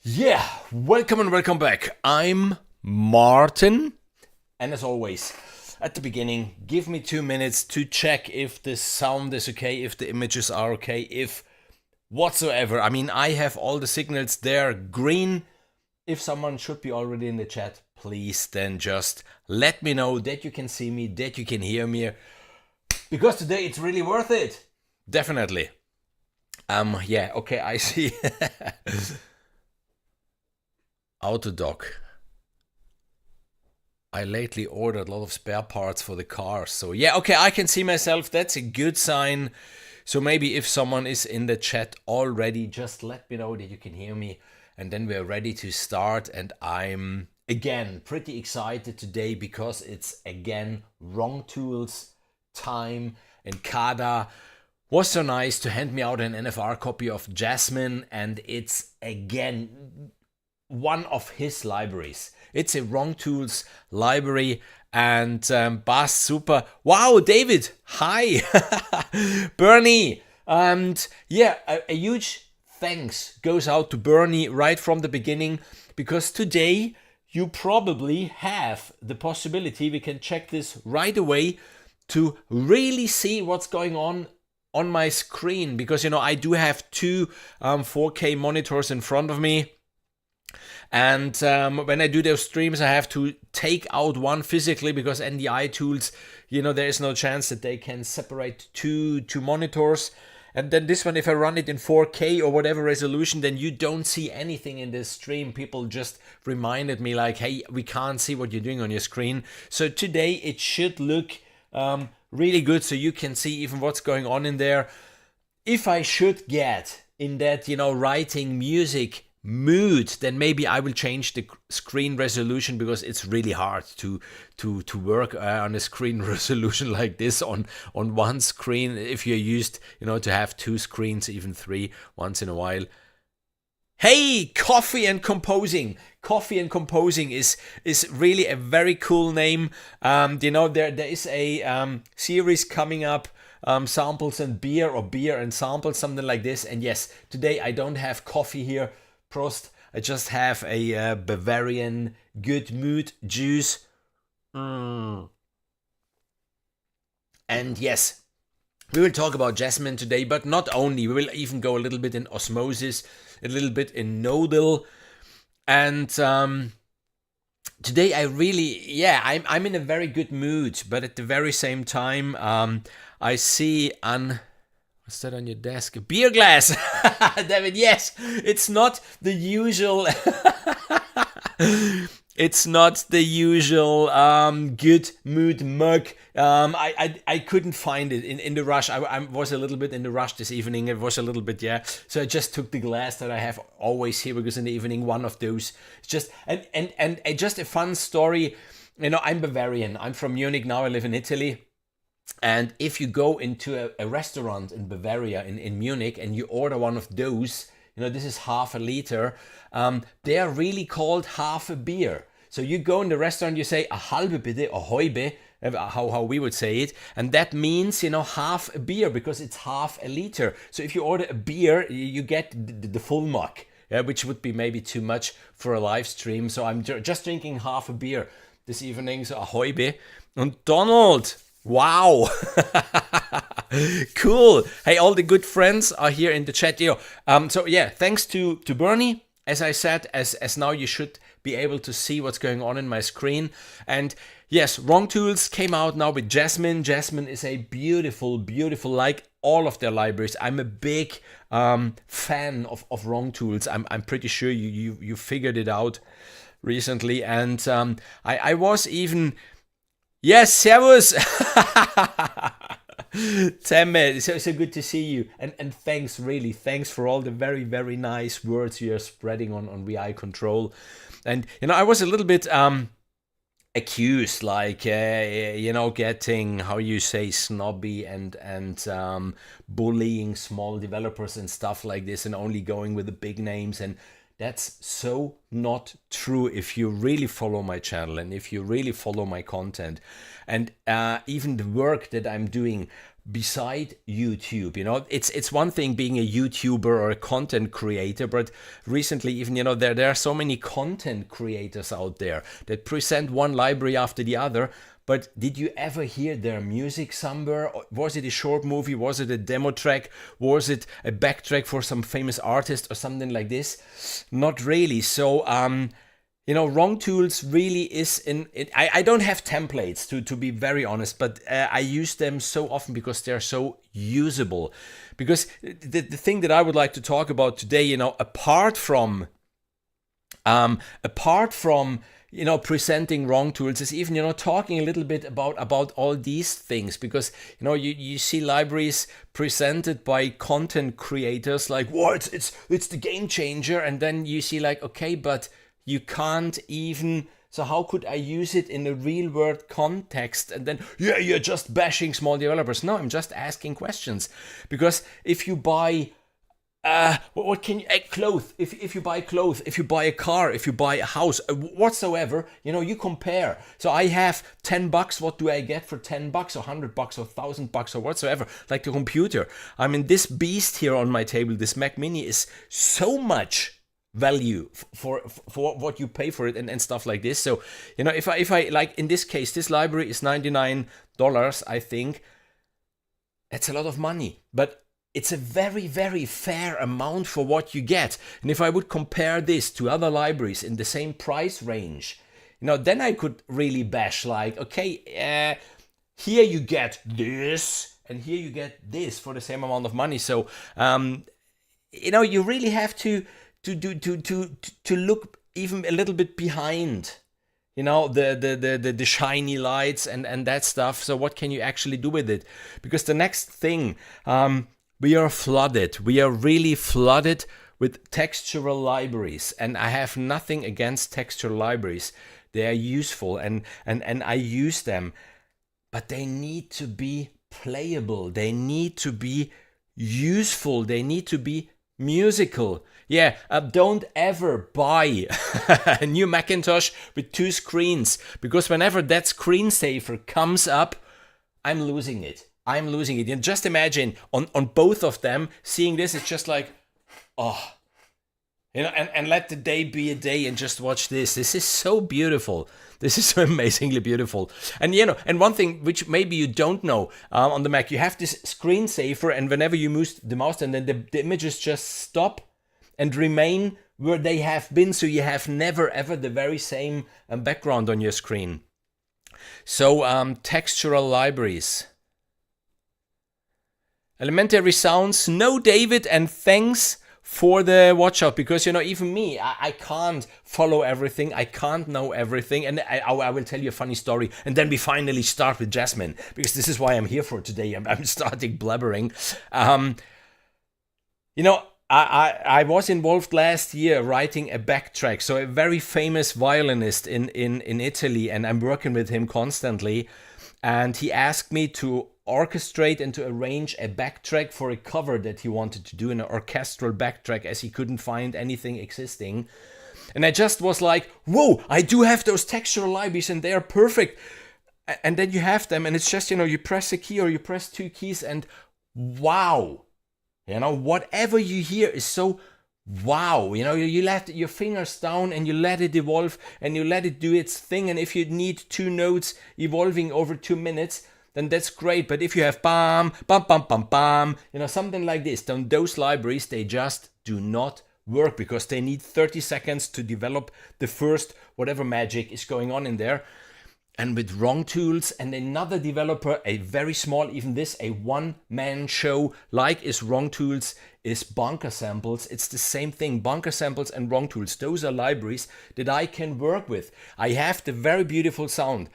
Yeah, welcome and welcome back. I'm Martin, and as always, at the beginning, give me 2 minutes to check if the sound is okay, if the images are okay, if whatsoever. I mean, I have all the signals there green. If someone should be already in the chat, please then just let me know that you can see me, that you can hear me, because today it's really worth it. Definitely. Yeah, okay, I see. Autodoc. I lately ordered a lot of spare parts for the car. So yeah, okay, I can see myself. That's a good sign. So maybe if someone is in the chat already, just let me know that you can hear me. And then we're ready to start. And I'm, again, pretty excited today because it's, again, Wrongtools time. And Kada was so nice to hand me out an NFR copy of Jasmine. And it's, again, one of his libraries. It's a Wrongtools library, and Bass super. Wow, David, hi, Bernie, and yeah, a huge thanks goes out to Bernie right from the beginning, because today you probably have the possibility, we can check this right away, to really see what's going on my screen, because I do have two 4K monitors in front of me. And when I do those streams, I have to take out one physically, because NDI tools, there is no chance that they can separate two monitors. And then this one, if I run it in 4K or whatever resolution, then you don't see anything in this stream. People just reminded me like, hey, we can't see what you're doing on your screen. So today it should look really good, so you can see even what's going on in there. If I should get in that, writing music mood, then maybe I will change the screen resolution, because it's really hard to work on a screen resolution like this on one screen if you're used to have two screens, even three once in a while. Hey, Coffee and Composing. Coffee and Composing is really a very cool name. There is a series coming up, samples and beer, or beer and samples, something like this. And yes, today I don't have coffee here. Prost. I just have a Bavarian good mood juice. And yes, we will talk about Jasmine today, but not only. We will even go a little bit in osmosis, a little bit in nodal. And today I really, I'm in a very good mood, but at the very same time, I see what's that on your desk? A beer glass! David, yes! It's not the usual... It's not the usual good mood mug. I couldn't find it in the rush. I was a little bit in the rush this evening. It was a little bit, yeah. So I just took the glass that I have always here, because in the evening, one of those. Just and just a fun story. I'm Bavarian. I'm from Munich. Now I live in Italy. And if you go into a restaurant in Bavaria, in Munich, and you order one of those, this is half a liter, they are really called half a beer. So you go in the restaurant, you say a halbe bitte, or halbe, how we would say it, and that means, half a beer, because it's half a liter. So if you order a beer, you get the full mug, which would be maybe too much for a live stream. So I'm just drinking half a beer this evening, so a halbe. And Donald, wow. Cool. Hey, all the good friends are here in the chat. So yeah, thanks to Bernie. As I said, as now you should be able to see what's going on in my screen. And yes, Wrongtools came out now with Jasmine. Jasmine is a beautiful, like all of their libraries. I'm a big fan of Wrongtools. I'm pretty sure you figured it out recently. And I was even... Yes, servus. Temme, so good to see you. And thanks, really. Thanks for all the very, very nice words you are spreading on VI Control. And, I was a little bit accused, like, getting, how you say, snobby and bullying small developers and stuff like this, and only going with the big names. And that's so not true if you really follow my channel and if you really follow my content. And even the work that I'm doing beside YouTube. It's one thing being a YouTuber or a content creator, but recently even, there are so many content creators out there that present one library after the other. But did you ever hear their music somewhere? Was it a short movie? Was it a demo track? Was it a backtrack for some famous artist or something like this? Not really. So, Wrongtools really is I don't have templates to be very honest, but I use them so often because they're so usable. Because the thing that I would like to talk about today, apart from presenting Wrongtools, is even, talking a little bit about all these things, because, you see libraries presented by content creators like, whoa, it's the game changer. And then you see like, okay, but you can't even, so how could I use it in a real world context? And then, you're just bashing small developers. No, I'm just asking questions. Because if you buy what can you clothes? If you buy clothes, if you buy a car, if you buy a house, whatsoever, you compare. So I have $10. What do I get for $10 or $100 or $1,000 or whatsoever? Like the computer. I mean, this beast here on my table, this Mac Mini, is so much value for what you pay for it and stuff like this. So if I like in this case, this library is $99. I think that's a lot of money, but it's a very, very fair amount for what you get. And if I would compare this to other libraries in the same price range, then I could really bash like, okay, here you get this and here you get this for the same amount of money. So, you really have to look even a little bit behind, the shiny lights and that stuff. So what can you actually do with it? Because the next thing, we are flooded. We are really flooded with textural libraries, and I have nothing against textural libraries. They are useful, and I use them, but they need to be playable. They need to be useful. They need to be musical. Yeah, don't ever buy a new Macintosh with 2 screens, because whenever that screensaver comes up, I'm losing it. And just imagine on both of them, seeing this, it's just like, oh, and let the day be a day and just watch this. This is so beautiful. This is so amazingly beautiful. And, and one thing which maybe you don't know, on the Mac, you have this screensaver, and whenever you move the mouse, and then the images just stop and remain where they have been. So you have never, ever the very same background on your screen. So, textural libraries. Elementary sounds, no David, and thanks for the watch out, because even me, I can't follow everything, I can't know everything, and I will tell you a funny story, and then we finally start with Jasmine, because this is why I'm here for today. I'm starting blabbering. I was involved last year writing a backtrack, so a very famous violinist in Italy, and I'm working with him constantly, and he asked me to orchestrate and to arrange a backtrack for a cover that he wanted to do, an orchestral backtrack, as he couldn't find anything existing. And I just was like, whoa, I do have those textural libraries and they are perfect. And then you have them, and it's just, you press a key or you press 2 keys, and wow, whatever you hear is so wow. You let your fingers down and you let it evolve and you let it do its thing. And if you need 2 notes evolving over 2 minutes, then that's great. But if you have bam, bam, bam, bam, bam, something like this, then those libraries, they just do not work, because they need 30 seconds to develop the first whatever magic is going on in there. And with Wrongtools and another developer, a very small, even this, a one-man show, like is Wrongtools, is Bunker Samples. It's the same thing. Bunker Samples and Wrongtools, those are libraries that I can work with. I have the very beautiful sound.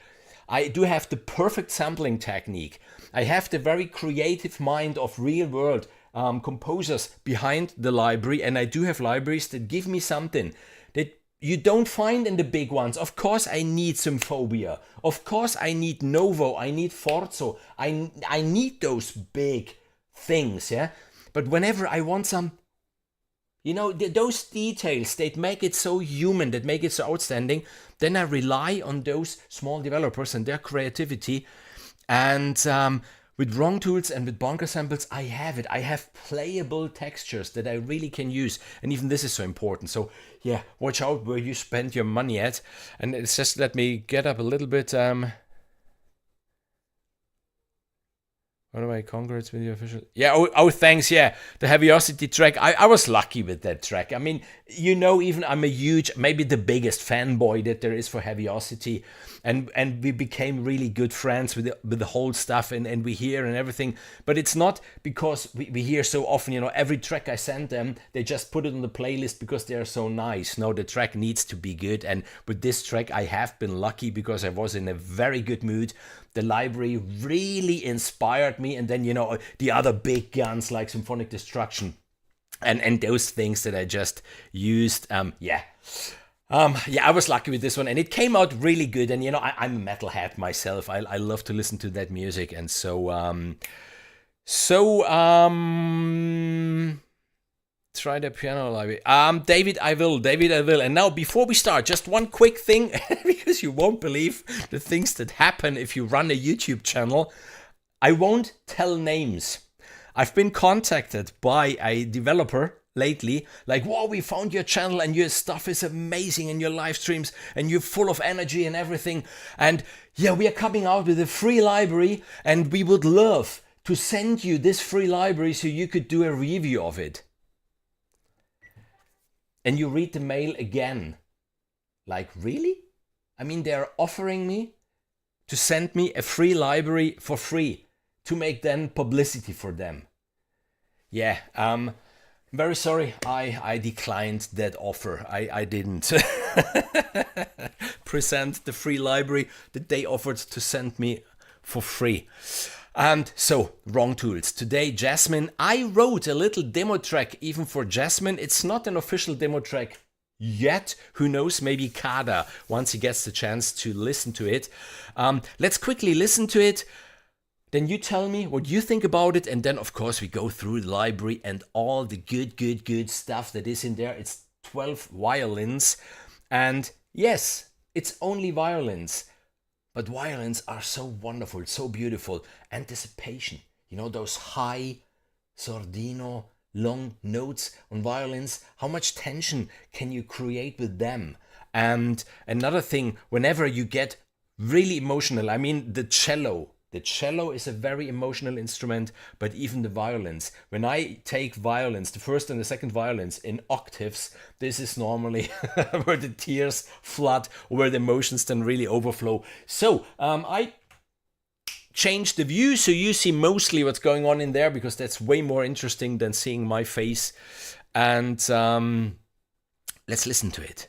I do have the perfect sampling technique. I have the very creative mind of real-world composers behind the library, and I do have libraries that give me something that you don't find in the big ones. Of course I need Symphobia. Of course I need Novo. I need Forzo. I need those big things, yeah? But whenever I want some, those details that make it so human, that make it so outstanding, then I rely on those small developers and their creativity. And with Wrongtools and with bonker samples, I have it. I have playable textures that I really can use. And even this is so important. So yeah, watch out where you spend your money at. And it's just, let me get up a little bit. What do I congrats with your official? Yeah, oh, thanks. Yeah, the Heaviosity track. I was lucky with that track. I mean, you know, even I'm a huge, maybe the biggest fanboy that there is for Heaviosity. And we became really good friends with the whole stuff and we hear and everything. But it's not because we hear so often, you know, every track I send them, they just put it on the playlist because they are so nice. No, the track needs to be good. And with this track, I have been lucky because I was in a very good mood. The library really inspired me. And then, you know, the other big guns like Symphonic Destruction and those things that I just used. Yeah, I was lucky with this one, and it came out really good. And you know, I'm a metalhead myself. I love to listen to that music, and so try the piano library. David, I will. And now, before we start, just one quick thing, because you won't believe the things that happen if you run a YouTube channel. I won't tell names. I've been contacted by a developer lately, like, whoa, we found your channel and your stuff is amazing and your live streams and you're full of energy and everything. And yeah, we are coming out with a free library and we would love to send you this free library so you could do a review of it. And you read the mail again. Like, really? I mean, they're offering me to send me a free library for free to make then publicity for them. Yeah, very sorry, I declined that offer. I didn't present the free library that they offered to send me for free. And so, Wrongtools. Today, Jasmine. I wrote a little demo track even for Jasmine. It's not an official demo track yet. Who knows, maybe Kada, once he gets the chance to listen to it. Let's quickly listen to it. Then you tell me what you think about it, and then of course we go through the library and all the good stuff that is in there. It's 12 violins, and yes, it's only violins, but violins are so wonderful, so beautiful. Anticipation, you know, those high sordino long notes on violins, how much tension can you create with them? And another thing, whenever you get really emotional, I mean the cello is a very emotional instrument, but even the violins. When I take violins, the first and the second violins in octaves, this is normally where the tears flood, or where the emotions then really overflow. So I changed the view so you see mostly what's going on in there, because that's way more interesting than seeing my face. And let's listen to it.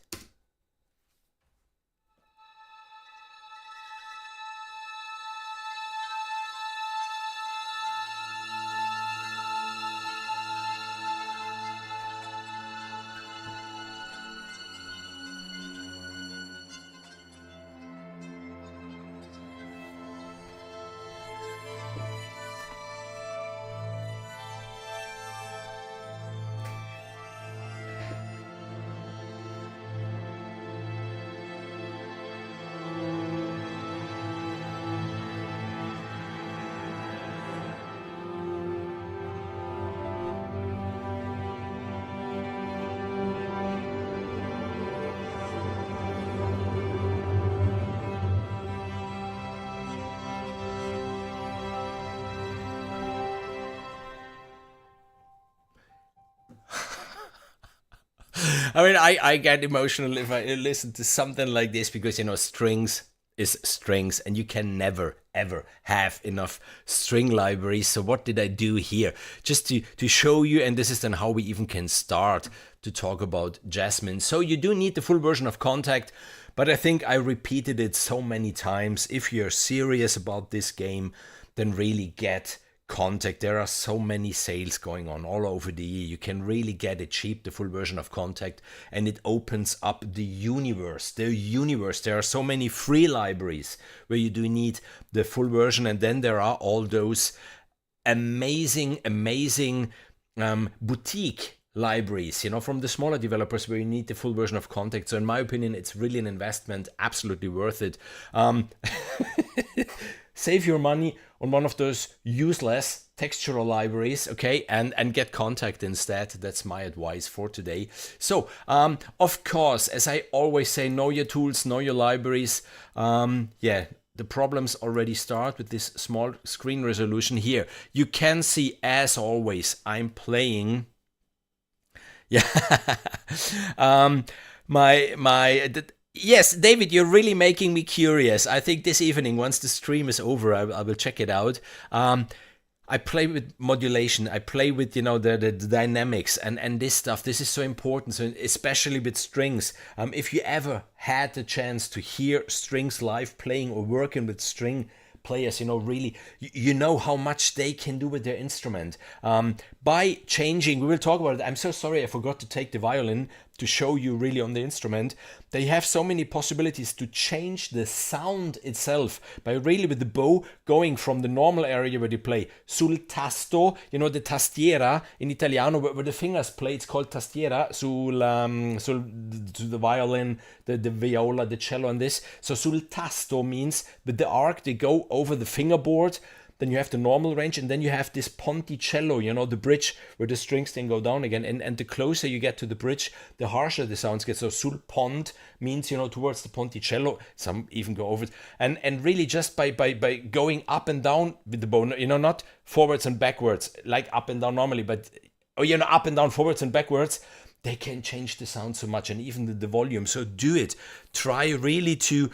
I mean, I get emotional if I listen to something like this, because, you know, strings is strings and you can never, ever have enough string libraries. So what did I do here? Just to show you, and this is then how we even can start to talk about Jasmine. So you do need the full version of Contact, but I think I repeated it so many times. If you're serious about this game, then really get Contact. There are so many sales going on all over the year. You can really get it cheap, the full version of Contact, and it opens up the universe. There are so many free libraries where you do need the full version, and then there are all those amazing boutique libraries, you know, from the smaller developers where you need the full version of Contact. So in my opinion, it's really an investment, absolutely worth it. Save your money on one of those useless textural libraries, okay, and get Contact instead. That's my advice for today. So, of course, as I always say, know your tools, know your libraries. Yeah, the problems already start with this small screen resolution here. You can see, as always, I'm playing. Yeah, yes, David, you're really making me curious. I think this evening, once the stream is over, I will check it out. I play with modulation. I play with, you know, the dynamics and this stuff. This is so important, so especially with strings. If you ever had the chance to hear strings live playing or working with string players, you know, really, you know how much they can do with their instrument. By changing, we will talk about it. I'm so sorry I forgot to take the violin to show you really on the instrument. They have so many possibilities to change the sound itself by really with the bow going from the normal area where they play sul tasto, you know, the tastiera in Italiano where the fingers play, it's called tastiera, to the violin, the viola, the cello and this. So sul tasto means with the arc they go over the fingerboard. Then you have the normal range, and then you have this ponticello, you know, the bridge where the strings then go down again. And the closer you get to the bridge, the harsher the sounds get. So sul pont means, you know, towards the ponticello. Some even go over it. And really just by going up and down with the bow, you know, not forwards and backwards, like up and down normally, but, oh, you know, up and down, forwards and backwards, they can change the sound so much, and even the volume. So do it. Try really to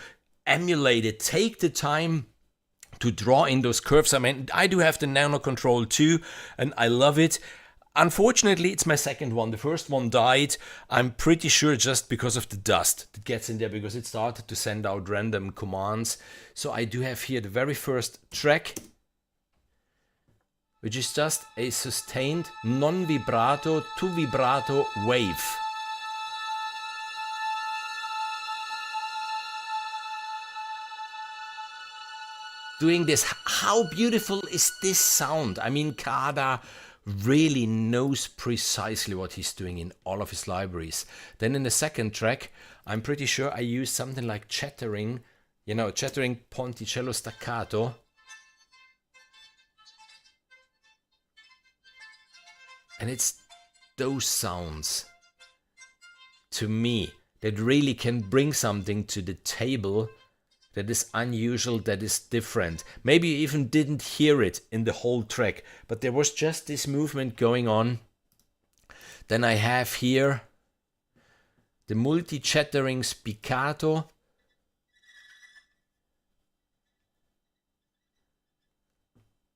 emulate it. Take the time to draw in those curves. I mean, I do have the Nano Control too, and I love it. Unfortunately, it's my second one. The first one died, I'm pretty sure just because of the dust that gets in there, because it started to send out random commands. So I do have here the very first track, which is just a sustained non-vibrato to vibrato wave. Doing this, how beautiful is this sound? I mean, Kada really knows precisely what he's doing in all of his libraries. Then in the second track, I'm pretty sure I used something like chattering, you know, chattering ponticello staccato. And it's those sounds, to me, that really can bring something to the table that is unusual, that is different. Maybe you even didn't hear it in the whole track, but there was just this movement going on. Then I have here the multi-chattering spiccato.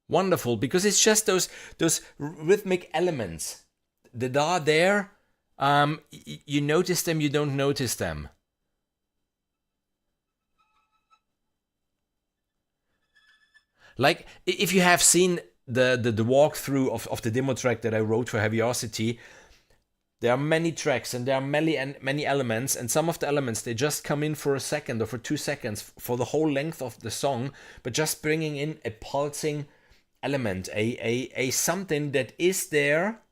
Wonderful, because it's just those rhythmic elements that are there. You notice them, you don't notice them. Like, if you have seen the walkthrough of the demo track that I wrote for Heaviosity, there are many tracks and there are many elements, and some of the elements, they just come in for a second or for 2 seconds for the whole length of the song, but just bringing in a pulsing element, a something that is there,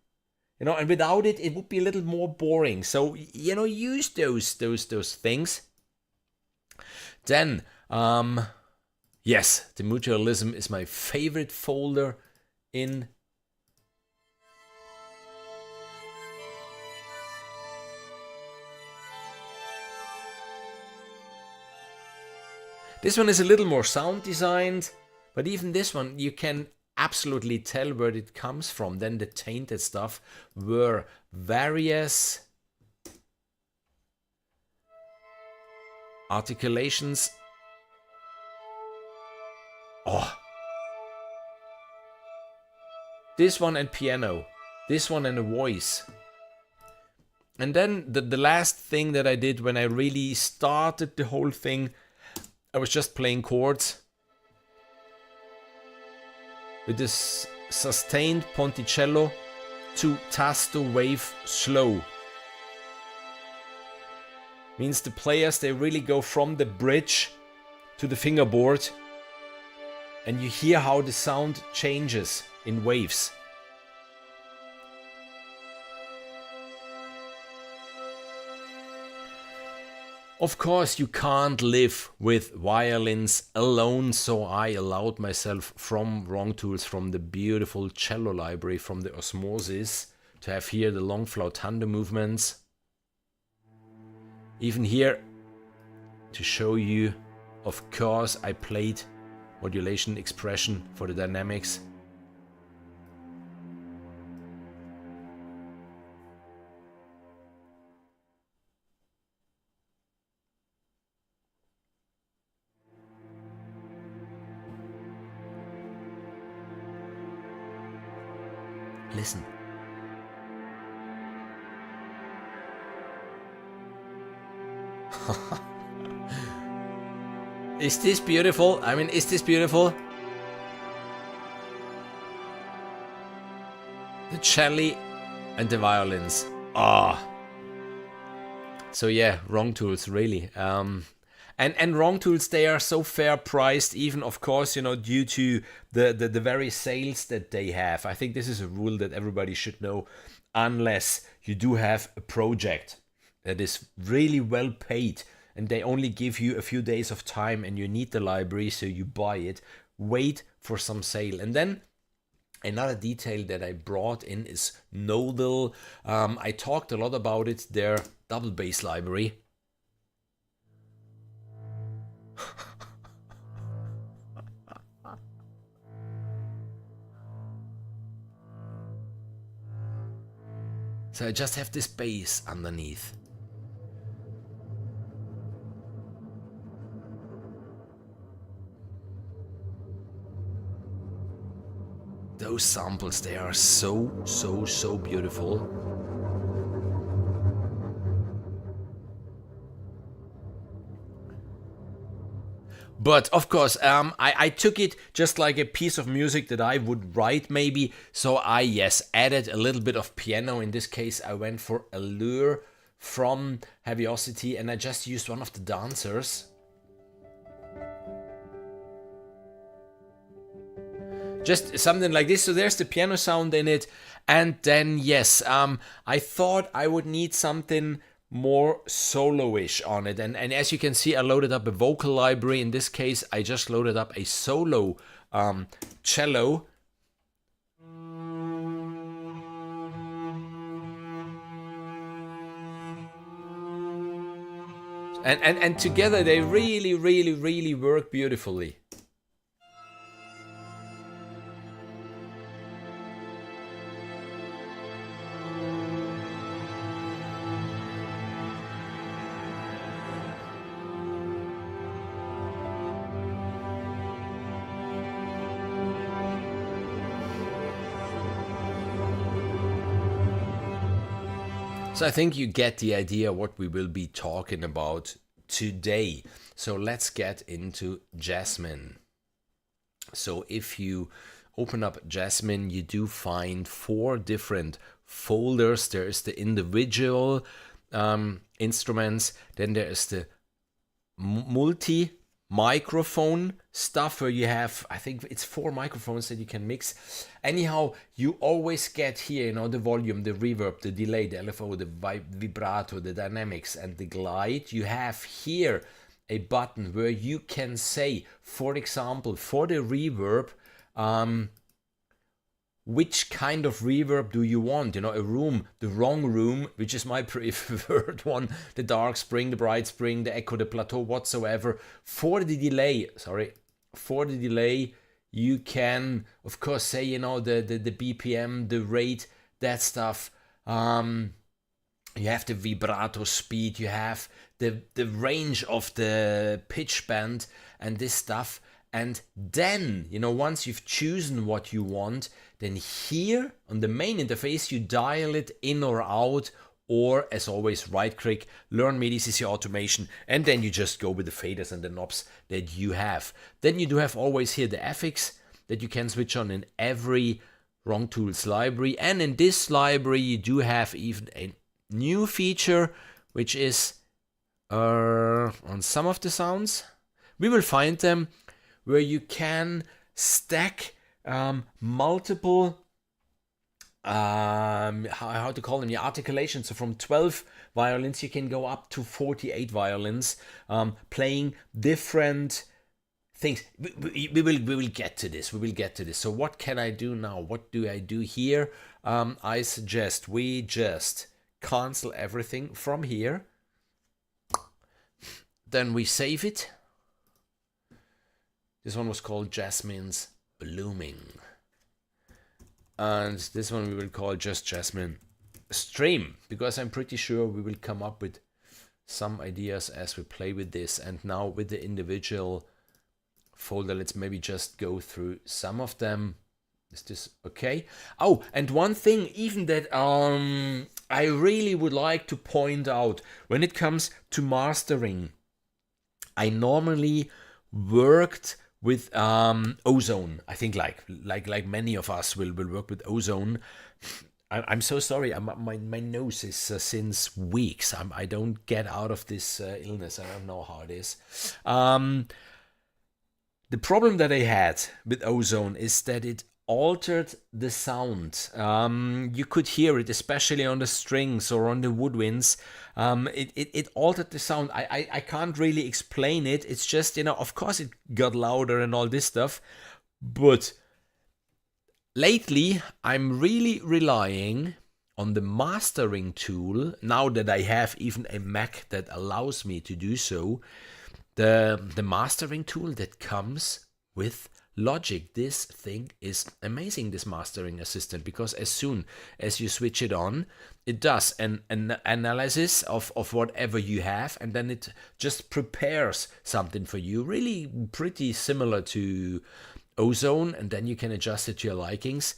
you know, and without it, it would be a little more boring. So, you know, use those things. Then, yes, the Mutualism is my favorite folder in this one is a little more sound designed, but even this one you can absolutely tell where it comes from. Then the Tainted stuff were various articulations. Oh, this one and piano, this one and a voice. And then the last thing that I did when I really started the whole thing, I was just playing chords with this sustained ponticello to tasto wave slow. Means the players, they really go from the bridge to the fingerboard, and you hear how the sound changes in waves. Of course, you can't live with violins alone, so I allowed myself from Wrongtools, from the beautiful cello library, from the Osmosis, to have here the long flautando movements. Even here, to show you, of course, I played modulation expression for the dynamics. Listen. Is this beautiful? I mean, is this beautiful? The cello and the violins. Ah. So yeah, Wrongtools, really. And Wrongtools, they are so fair priced, even of course, you know, due to the very sales that they have. I think this is a rule that everybody should know, unless you do have a project that is really well paid and they only give you a few days of time and you need the library, so you buy it, wait for some sale. And then another detail that I brought in is nodal. I talked a lot about it, their double bass library. So I just have this bass underneath. Those samples, they are so beautiful. But of course, I took it just like a piece of music that I would write maybe. So I, yes, added a little bit of piano. In this case, I went for Allure from Heaviosity and I just used one of the dancers. Just something like this. So there's the piano sound in it. And then, yes, I thought I would need something more solo-ish on it. And as you can see, I loaded up a vocal library. In this case, I just loaded up a solo cello. And together they really work beautifully. So I think you get the idea what we will be talking about today. So let's get into Jasmine. So if you open up Jasmine, you do find 4 different folders. There is the individual instruments, then there is the multi-microphone stuff where you have, I think it's 4 microphones that you can mix. Anyhow, you always get here, you know, the volume, the reverb, the delay, the LFO, the vibrato, the dynamics, and the glide. You have here a button where you can say, for example, for the reverb, which kind of reverb do you want? You know, a room, the wrong room, which is my preferred one, the dark spring, the bright spring, the echo, the plateau, whatsoever. For the delay, you can, of course, say, you know, the BPM, the rate, that stuff. You have the vibrato speed, you have the range of the pitch band and this stuff. And then, you know, once you've chosen what you want, then here on the main interface, you dial it in or out, or as always, right click, learn MIDI, this is your automation, and then you just go with the faders and the knobs that you have. Then you do have always here the FX that you can switch on in every Wrongtools library. And in this library, you do have even a new feature, which is on some of the sounds. We will find them where you can stack multiple how to call them, the articulations. So from 12 violins you can go up to 48 violins, playing different things. We will get to this. We will get to this. So what can I do now? What do I do here? I suggest we just cancel everything from here. Then we save it. This one was called Jasmine's Blooming. And this one we will call just Jasmine Stream, because I'm pretty sure we will come up with some ideas as we play with this. And now with the individual folder, let's maybe just go through some of them. Is this okay? Oh, and one thing even that I really would like to point out when it comes to mastering, I normally worked with ozone. I think like many of us will work with ozone. I'm so sorry. My nose is since weeks. I don't get out of this illness. I don't know how it is. The problem that I had with ozone is that it altered the sound. You could hear it, especially on the strings or on the woodwinds. It altered the sound. I can't really explain it. It's just, of course it got louder and all this stuff. But lately, I'm really relying on the mastering tool, now that I have even a Mac that allows me to do so. The mastering tool that comes with Logic. This thing is amazing, this mastering assistant, because as soon as you switch it on, it does an analysis of whatever you have, and then it just prepares something for you, really pretty similar to ozone, and then you can adjust it to your likings.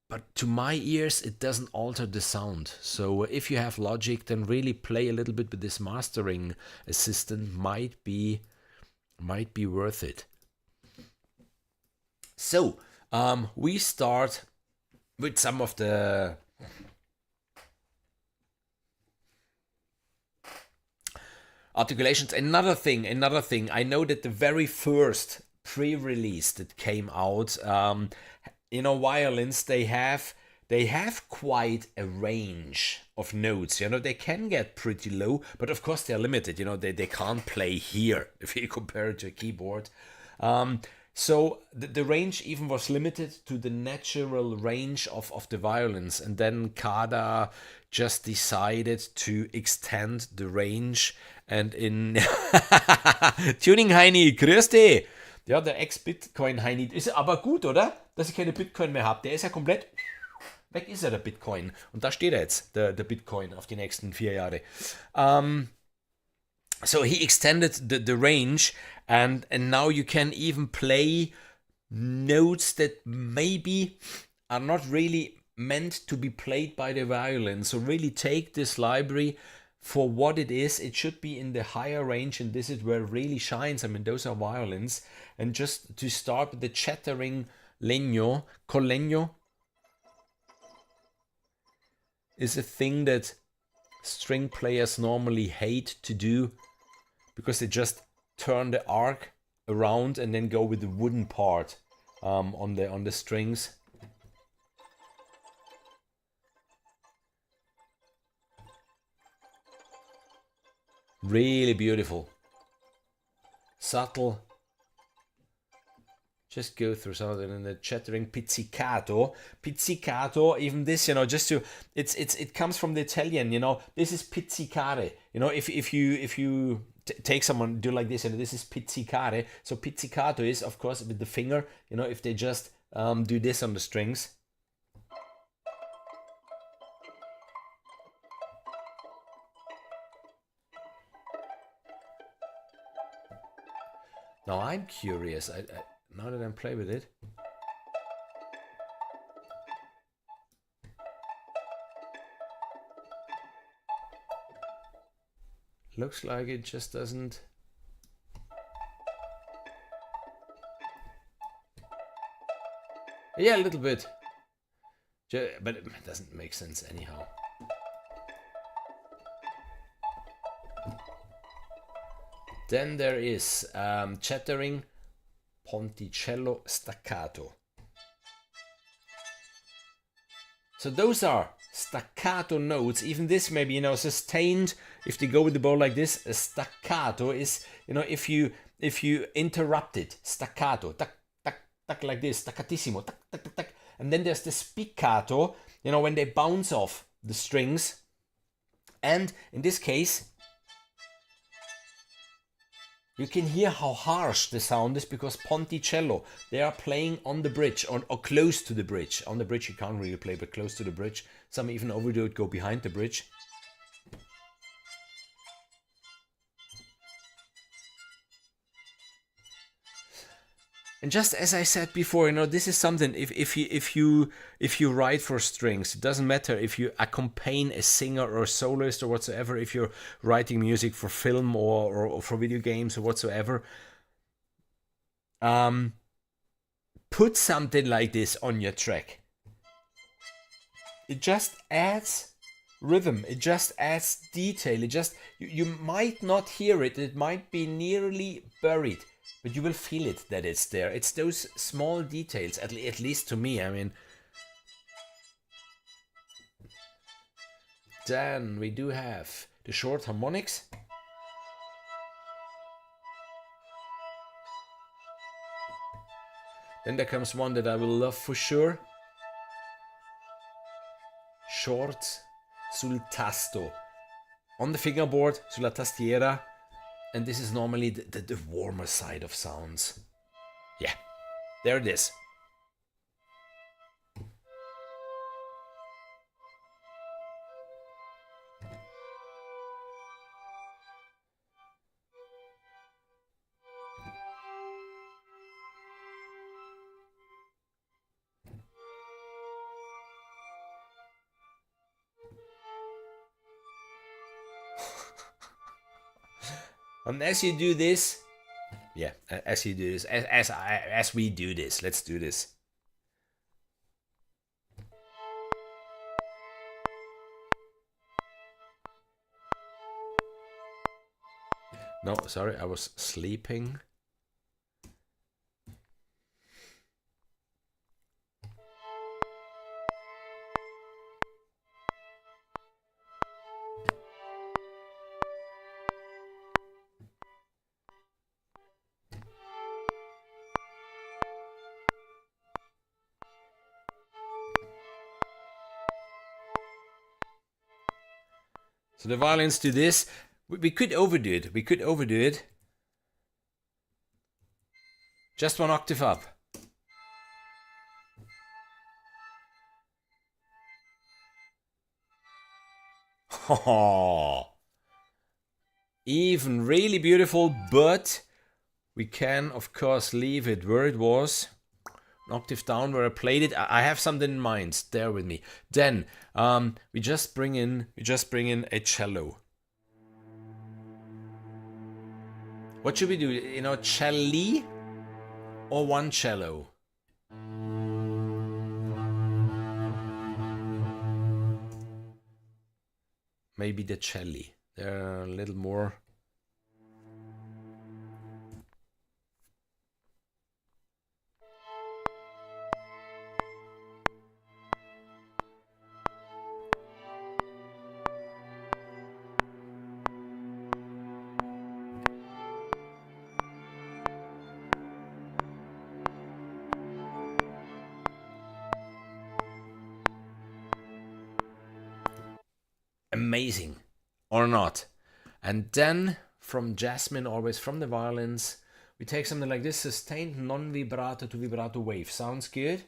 But to my ears, it doesn't alter the sound. So if you have Logic, then really play a little bit with this mastering assistant. Might be worth it. So we start with some of the articulations. Another thing. I know that the very first pre-release that came out, violins, they have quite a range of notes. They can get pretty low, but of course they're limited. They can't play here if you compare it to a keyboard. So the range even was limited to the natural range of the violins, and then Kada just decided to extend the range, and in Tuning Heini, grüß dich! Ja, der Ex-Bitcoin-Heini ist aber gut, oder? Dass ich keine Bitcoin mehr habe. Der ist ja komplett weg, ist ja der Bitcoin. Und da steht er jetzt, der Bitcoin, auf die nächsten 4 Jahre. So he extended the range, and now you can even play notes that maybe are not really meant to be played by the violin. So really take this library for what it is. It should be in the higher range, and this is where it really shines. I mean, those are violins. And just to start with the chattering legno, col legno is a thing that string players normally hate to do, because they just turn the arc around and then go with the wooden part on the strings. Really beautiful, subtle. Just go through some of it in the chattering pizzicato. Pizzicato, even this, just to it comes from the Italian, This is pizzicare. If you take someone, do like this, this is pizzicare. So pizzicato is, of course, with the finger. If they just do this on the strings. Now I'm curious. Now that I'm playing with it. Looks like it just doesn't. Yeah, a little bit. But it doesn't make sense anyhow. Then there is chattering ponticello staccato. So those are staccato notes. Even this maybe, you know, sustained. If they go with the bow like this, a staccato is, you know, if you interrupt it, staccato, tac tac tac like this, staccatissimo, tac tac tac tac. And then there's the spiccato, you know, when they bounce off the strings. And in this case, you can hear how harsh the sound is because ponticello, they are playing on the bridge or close to the bridge. On the bridge you can't really play, but close to the bridge. Some even overdo it, go behind the bridge. And just as I said before, you know, this is something, if you write for strings, it doesn't matter if you accompany a singer or a soloist or whatsoever, if you're writing music for film or for video games or whatsoever, put something like this on your track. It just adds rhythm, it just adds detail, it just, you might not hear it, it might be nearly buried, but you will feel it that it's there. It's those small details, at least to me. I mean, then we do have the short harmonics. Then there comes one that I will love for sure. Short sul tasto. On the fingerboard, sulla tastiera. And this is normally the warmer side of sounds. Yeah, there it is. And as you do this, yeah, as you do this, as we do this, let's do this. No, sorry, I was sleeping. So the violins do this. We could overdo it. We could overdo it. Just one octave up. Oh, even really beautiful, but we can of course leave it where it was. An octave down where I played it. I have something in mind. Stay with me. Then we just bring in a cello. What should we do? You know, celli or one cello? Maybe the celli. They're a little more. Amazing, or not? And then from Jasmine, always from the violins, we take something like this, sustained non-vibrato to vibrato wave. Sounds good?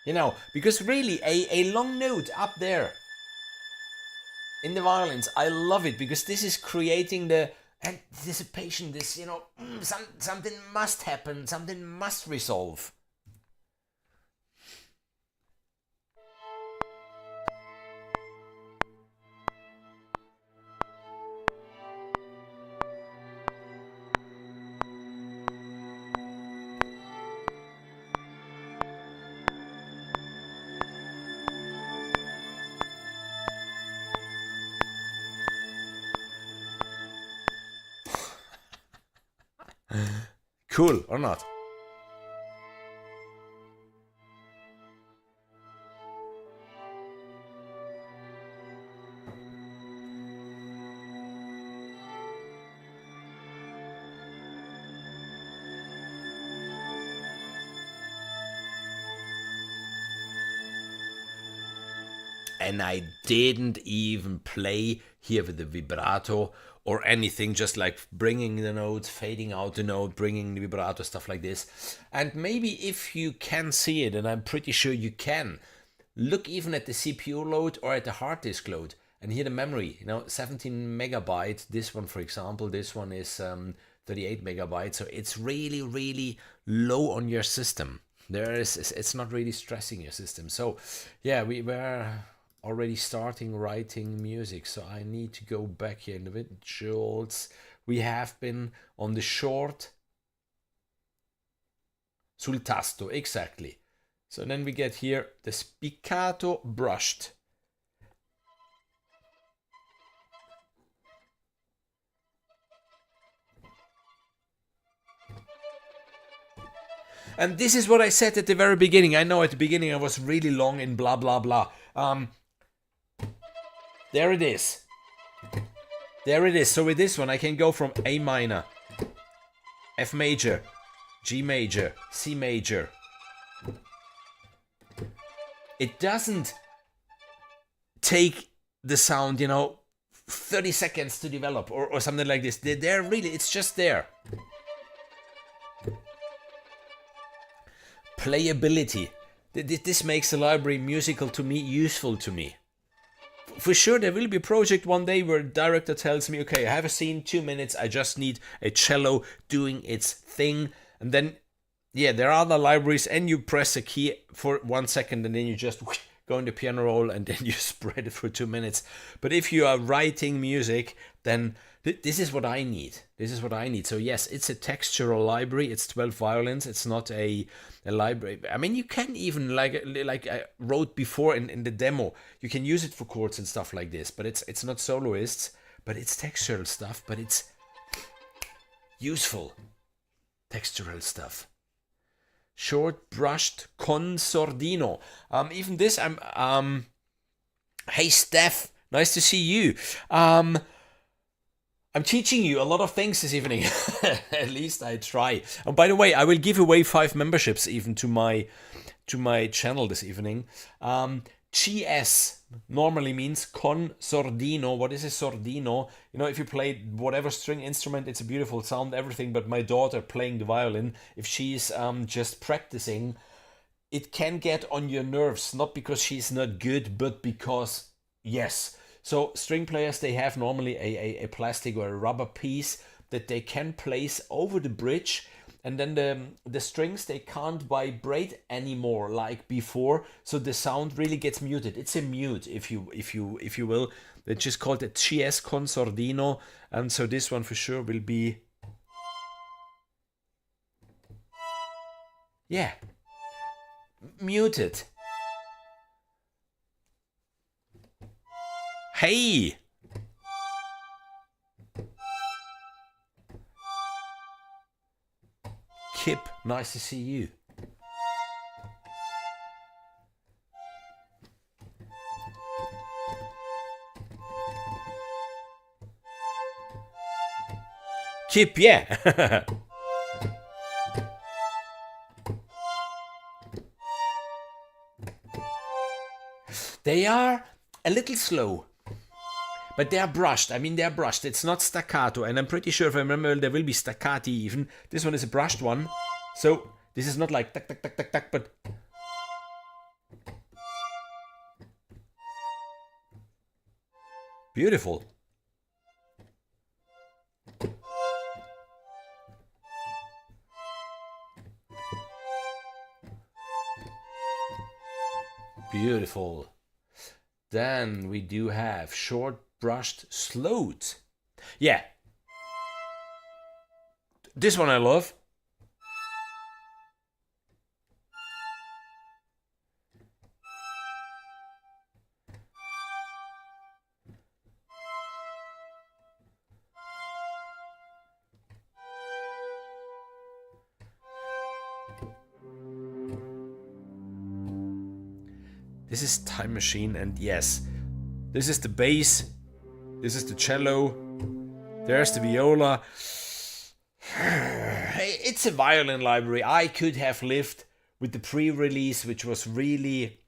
You know, because really a long note up there in the violins, I love it because this is creating the anticipation, this, you know, something must happen, something must resolve. Cool or not? And I didn't even play here with the vibrato or anything, just like bringing the notes, fading out the note, bringing the vibrato, stuff like this. And maybe if you can see it, and I'm pretty sure you can, look even at the CPU load or at the hard disk load and hear the memory, 17 megabytes. This one, for example, this one is 38 megabytes. So it's really, really low on your system. It's not really stressing your system. So yeah, we were already starting writing music. So I need to go back here in the visuals. We have been on the short sul tasto, exactly. So then we get here the spiccato brushed. And this is what I said at the very beginning. I know at the beginning I was really long in blah, blah, blah. There it is. There it is. So with this one, I can go from A minor, F major, G major, C major. It doesn't take the sound, 30 seconds to develop or something like this. They're really, it's just there. Playability. This makes the library musical to me, useful to me. For sure, there will be a project one day where the director tells me, okay, I have a scene, 2 minutes, I just need a cello doing its thing. And then, yeah, there are other libraries and you press a key for 1 second and then you just go in the piano roll and then you spread it for 2 minutes. But if you are writing music, then this is what I need. This is what I need. So yes, it's a textural library. It's 12 violins. It's not a library. I mean, you can even, like I wrote before in the demo, you can use it for chords and stuff like this. But it's not soloists, but it's textural stuff. But it's useful textural stuff. Short brushed con sordino. Even this, hey Steph, nice to see you. I'm teaching you a lot of things this evening. At least I try. And by the way, I will give away 5 memberships even to my channel this evening. GS normally means con sordino. What is a sordino? If you play whatever string instrument, it's a beautiful sound, everything. But my daughter playing the violin, if she's just practicing, it can get on your nerves. Not because she's not good, but because, yes. So string players, they have normally a plastic or a rubber piece that they can place over the bridge, and then the strings, they can't vibrate anymore like before, so the sound really gets muted. It's a mute, if you will. It's just called a GS con sordino, and so this one for sure will be, yeah, muted. Hey! Kip, nice to see you. Kip, yeah. They are a little slow. But they are brushed. I mean, they are brushed. It's not staccato. And I'm pretty sure, if I remember, there will be staccati even. This one is a brushed one. So this is not like tack, tack, tack, tack, tack, but... beautiful. Beautiful. Then we do have short brushed slowed. Yeah. This one I love. This is Time Machine, and yes, this is the bass, this is the cello, there's the viola. It's a violin library. I could have lived with the pre-release, which was really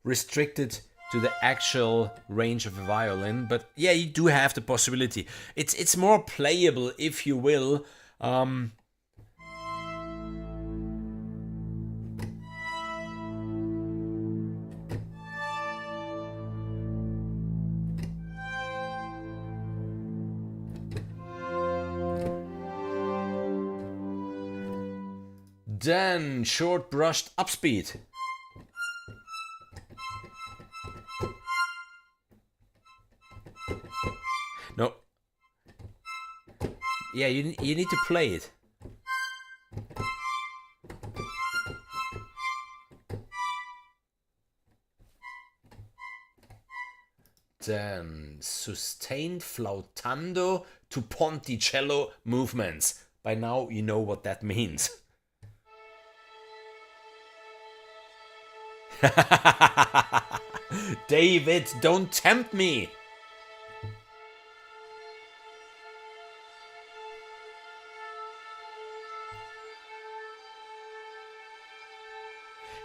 restricted to the actual range of a violin, but yeah, you do have the possibility. It's more playable, if you will. Then short brushed upspeed. No. Yeah, you need to play it. Then sustained flautando to ponticello movements. By now you know what that means. David, don't tempt me.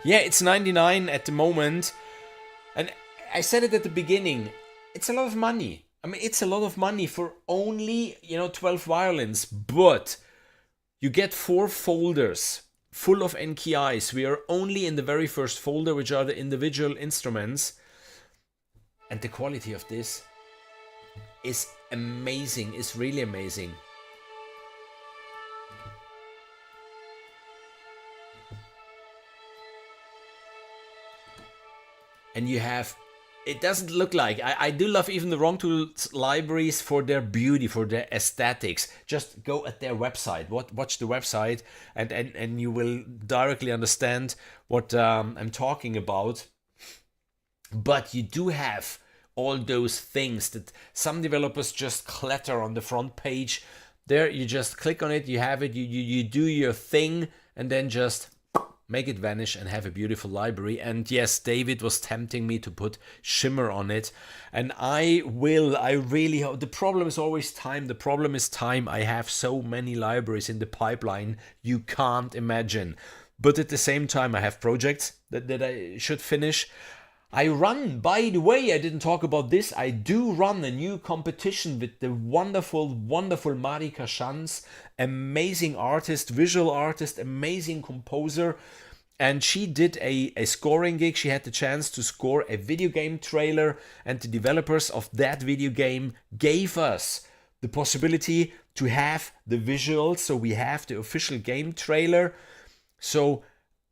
Yeah, it's 99 at the moment. And I said it at the beginning. It's a lot of money. I mean, it's a lot of money for only, 12 violins. But you get 4 folders full of NKIs. We are only in the very first folder, which are the individual instruments. And the quality of this is amazing. It's really amazing. And you have, it doesn't look like, I do love even the Wrongtools libraries for their beauty, for their aesthetics. Just go at their website, watch the website, and you will directly understand what I'm talking about. But you do have all those things that some developers just clatter on the front page. There, you just click on it, you have it, you do your thing, and then just make it vanish and have a beautiful library. And yes, David was tempting me to put shimmer on it, and I really hope. The problem is always time. The problem is time. I have so many libraries in the pipeline, you can't imagine. But at the same time, I have projects that I should finish. I run, by the way, I didn't talk about this, I do run a new competition with the wonderful Marika Schanz, amazing artist, visual artist, amazing composer. And she did a scoring gig. She had the chance to score a video game trailer, and the developers of that video game gave us the possibility to have the visuals. So we have the official game trailer. So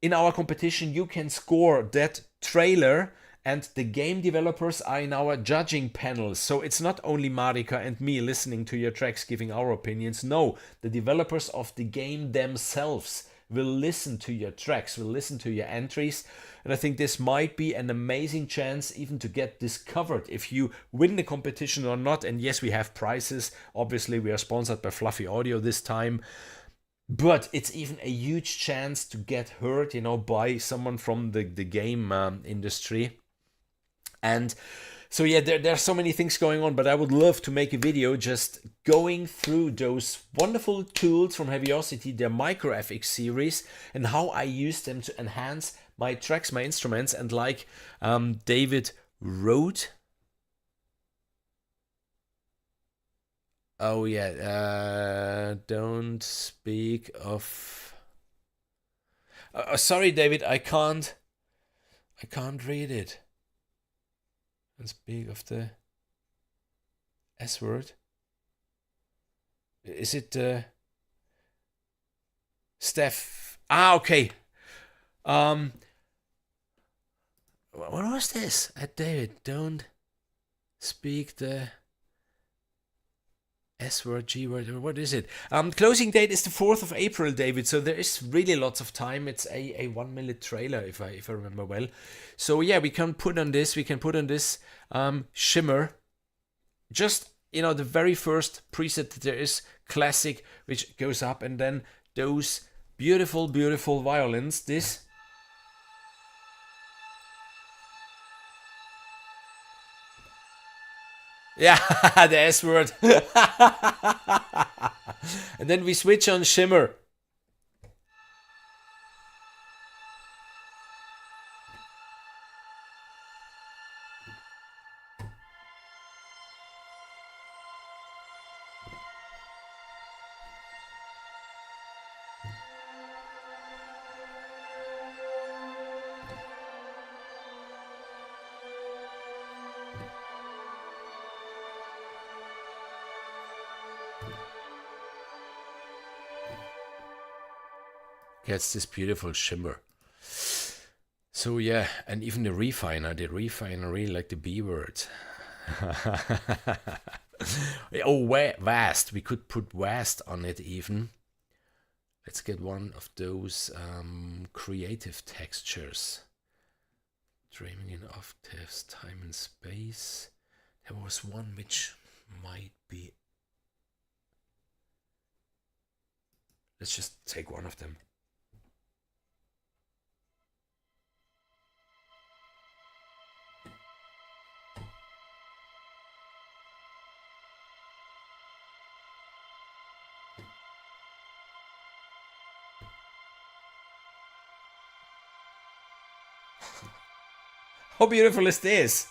in our competition, you can score that trailer, and the game developers are in our judging panels. So it's not only Marika and me listening to your tracks, giving our opinions. No, the developers of the game themselves will listen to your tracks, will listen to your entries. And I think this might be an amazing chance even to get discovered if you win the competition or not. And yes, we have prizes. Obviously, we are sponsored by Fluffy Audio this time. But it's even a huge chance to get heard, by someone from the game industry. And so yeah, there are so many things going on, but I would love to make a video just going through those wonderful tools from Heaviosity, their Micro FX series, and how I use them to enhance my tracks, my instruments. And like David wrote, oh yeah, don't speak of... sorry, David, I can't read it. And speak of the S word. Is it Steph? Okay. What was this? David, don't speak the S word, G word, or what is it? Closing date is the 4th of April, David. So there is really lots of time. It's a 1-minute trailer, if I remember well. So yeah, we can put on this. We can put on this shimmer. Just the very first preset that there is, classic, which goes up, and then those beautiful, beautiful violins. This. Yeah, the S word. And then we switch on shimmer. gets this beautiful shimmer. So yeah, and even the refiner really like the B word. Oh, vast. We could put vast on it even. Let's get one of those creative textures. Dreaming in octaves, time and space. There was one which might be... Let's just take one of them. How beautiful is this?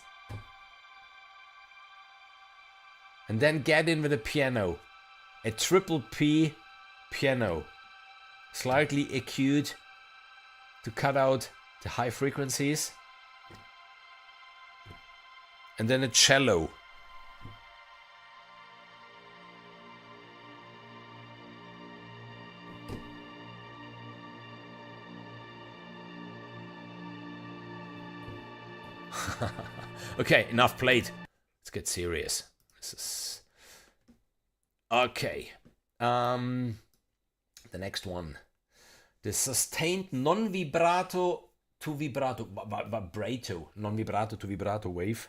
And then get in with a piano. A triple P piano. Slightly EQ'd to cut out the high frequencies. And then a cello. Okay, enough played. Let's get serious. This is okay. The next one, the sustained non-vibrato to vibrato, vibrato, non-vibrato to vibrato wave.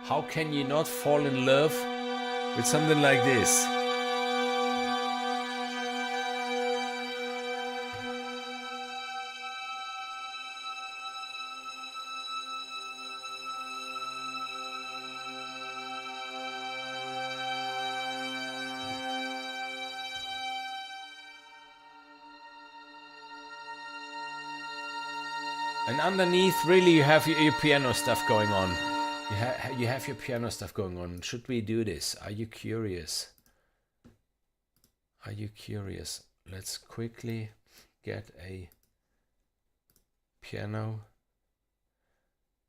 How can you not fall in love with something like this? And underneath, really, you have your piano stuff going on. You have your piano stuff going on. Should we do this? Are you curious? Are you curious? Let's quickly get a piano.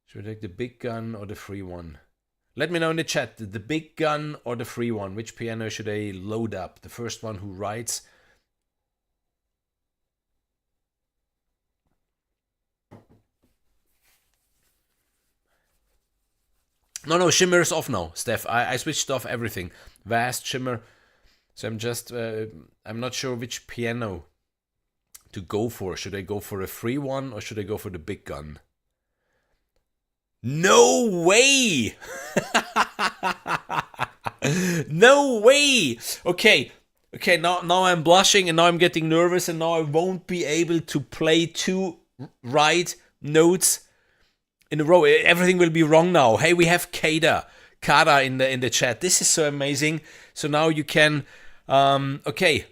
Should we take the big gun or the free one? Let me know in the chat, the big gun or the free one. Which piano should I load up? The first one who writes. No, shimmer is off now, Steph. I switched off everything. Vast, shimmer. So I'm just, I'm not sure which piano to go for. Should I go for a free one or should I go for the big gun? No way! No way! Okay, now I'm blushing and now I'm getting nervous and now I won't be able to play two right notes in a row. Everything will be wrong now. Hey, we have Kada in the chat. This is so amazing. So now you can, okay.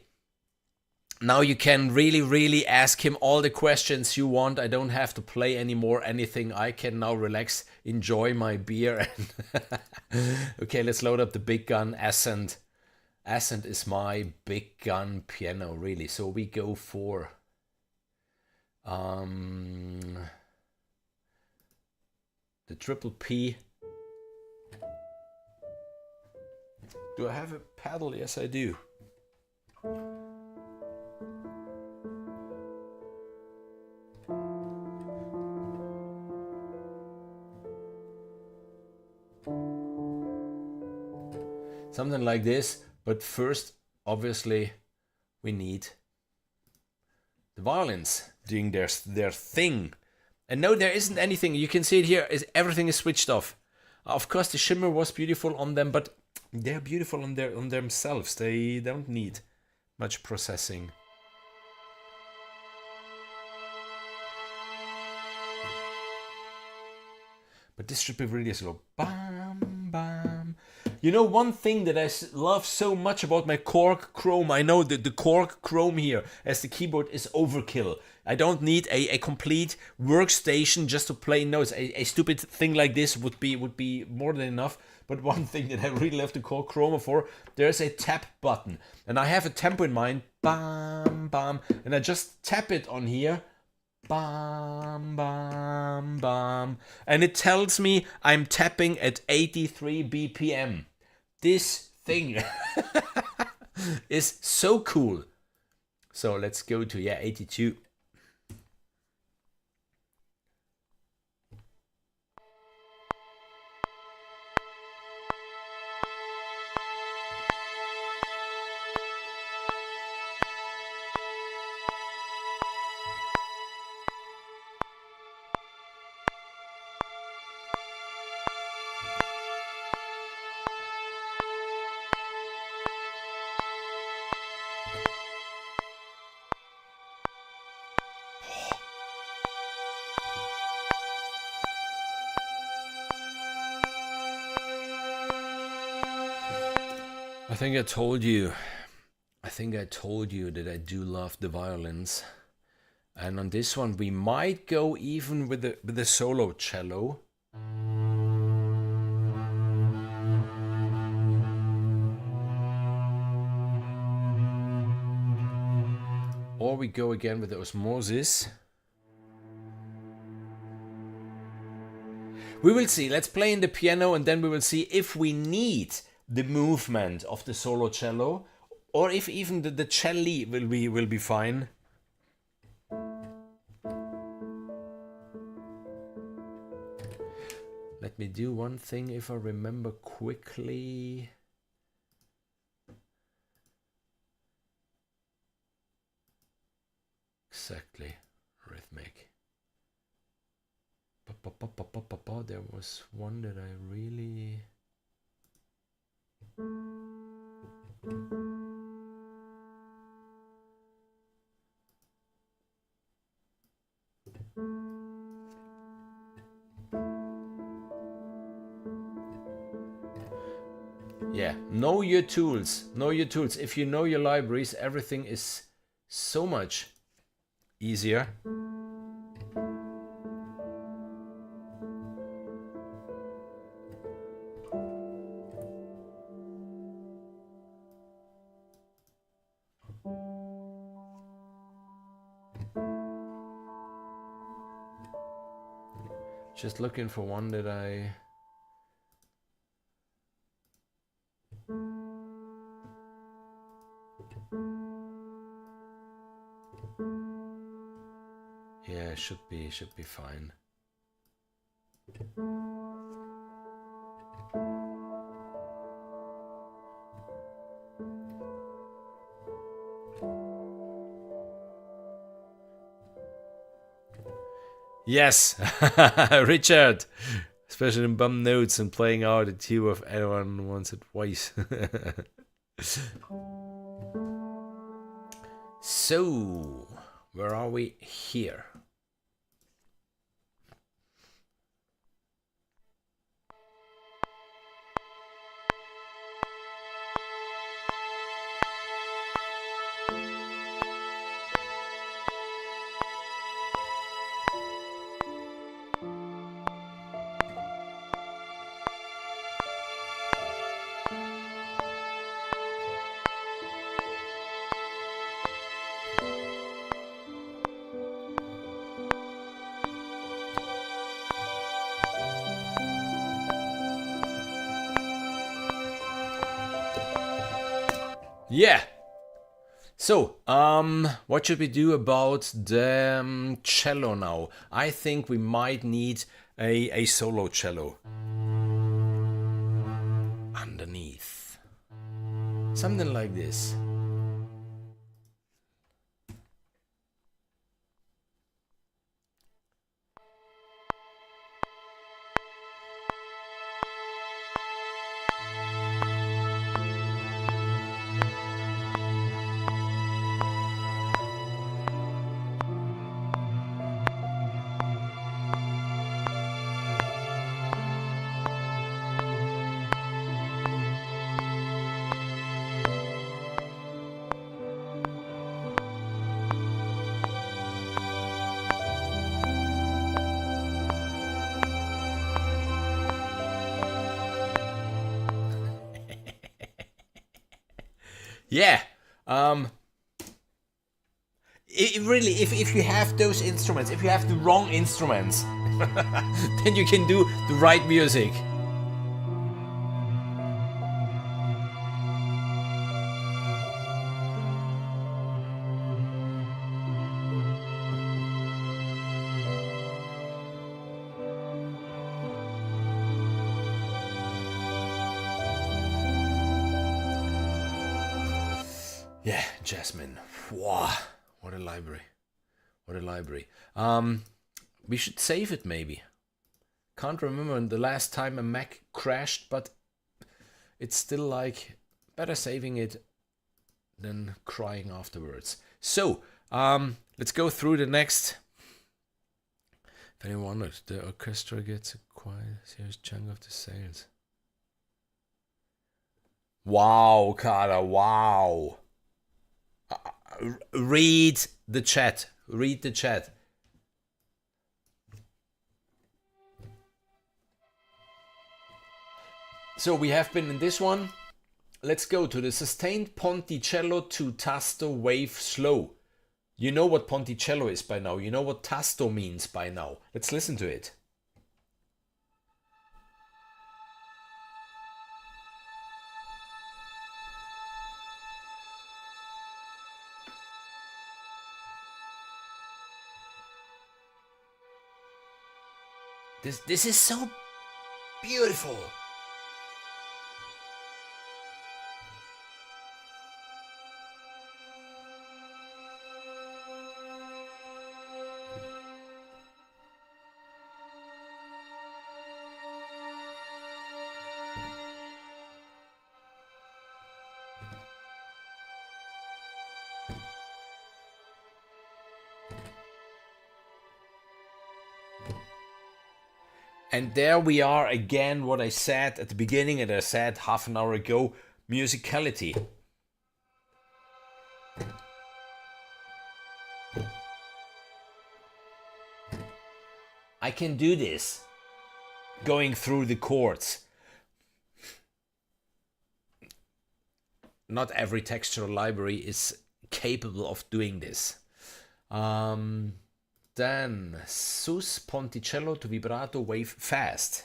Now you can really ask him all the questions you want. I don't have to play anymore anything. I can now relax, enjoy my beer. Okay, let's load up the big gun. Ascent is my big gun piano, really. So we go for the triple P. Do I have a pedal? Yes, I do. Something like this, but first, obviously, we need the violins doing their thing. And no, there isn't anything. You can see it here. Everything is switched off. Of course, the shimmer was beautiful on them, but they're beautiful on themselves. They don't need much processing. But this should be really slow. Bam, bam. You know, one thing that I love so much about my Korg Chrome, I know that the Korg Chrome here as the keyboard is overkill. I don't need a complete workstation just to play notes. A stupid thing like this would be more than enough. But one thing that I really love the Korg Chroma for, there's a tap button. And I have a tempo in mind, bam, bam, and I just tap it on here. Bam, bam, bam. And it tells me I'm tapping at 83 BPM. This thing is so cool. So let's go to, 82. I think I told you that I do love the violins. And on this one we might go even with the solo cello. Or we go again with the osmosis. We will see. Let's play in the piano and then we will see if we need the movement of the solo cello, or if even the cello will be fine. Let me do one thing if I remember quickly. Exactly, rhythmic. There was one that I really... Yeah, know your tools. Know your tools. If you know your libraries, everything is so much easier. Just looking for one that I... Yeah, should be fine. Yes, Richard, especially in bum notes and playing out a tune of anyone wants it twice. So, where are we here? Yeah. So, what should we do about the cello now? I think we might need a solo cello underneath. Something like this. Yeah. It really, if you have those instruments, if you have the wrong instruments, then you can do the right music. Yeah, Jasmine. Wow, what a library. What a library. We should save it maybe. Can't remember the last time a Mac crashed, but it's still like better saving it than crying afterwards. So, let's go through the next. If anyone wondered, the orchestra gets a quite serious chunk of the sales. Wow, Carter, wow. Read the chat. Read the chat. So we have been in this one. Let's go to the sustained ponticello to tasto wave slow. You know what ponticello is by now. You know what tasto means by now. Let's listen to it. This is so beautiful. And there we are again, what I said at the beginning and I said half an hour ago, musicality. I can do this, going through the chords. Not every textural library is capable of doing this. Then sus ponticello to vibrato wave fast.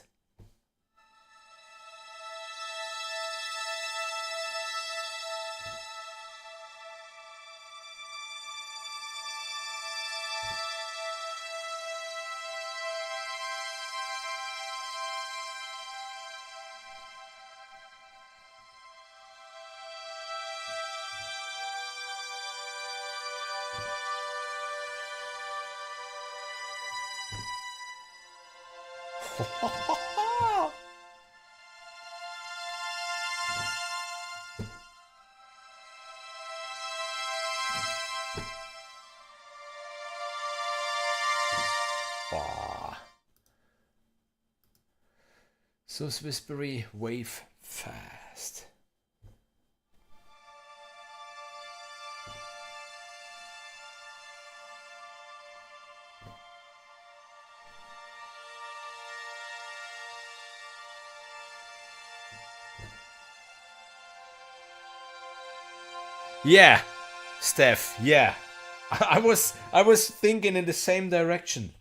Sus whispery wave fast. Yeah, Steph, yeah. I was thinking in the same direction.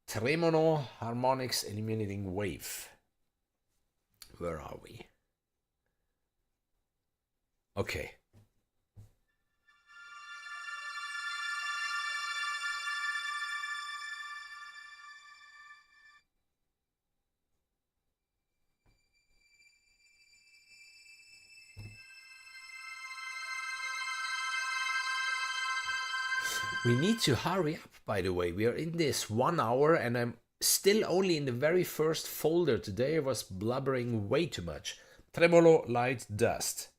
Tremolo harmonics eliminating wave. Where are we? Okay. We need to hurry up, by the way. We are in this 1 hour and I'm still only in the very first folder. Today I was blubbering way too much. Tremolo, light, dust.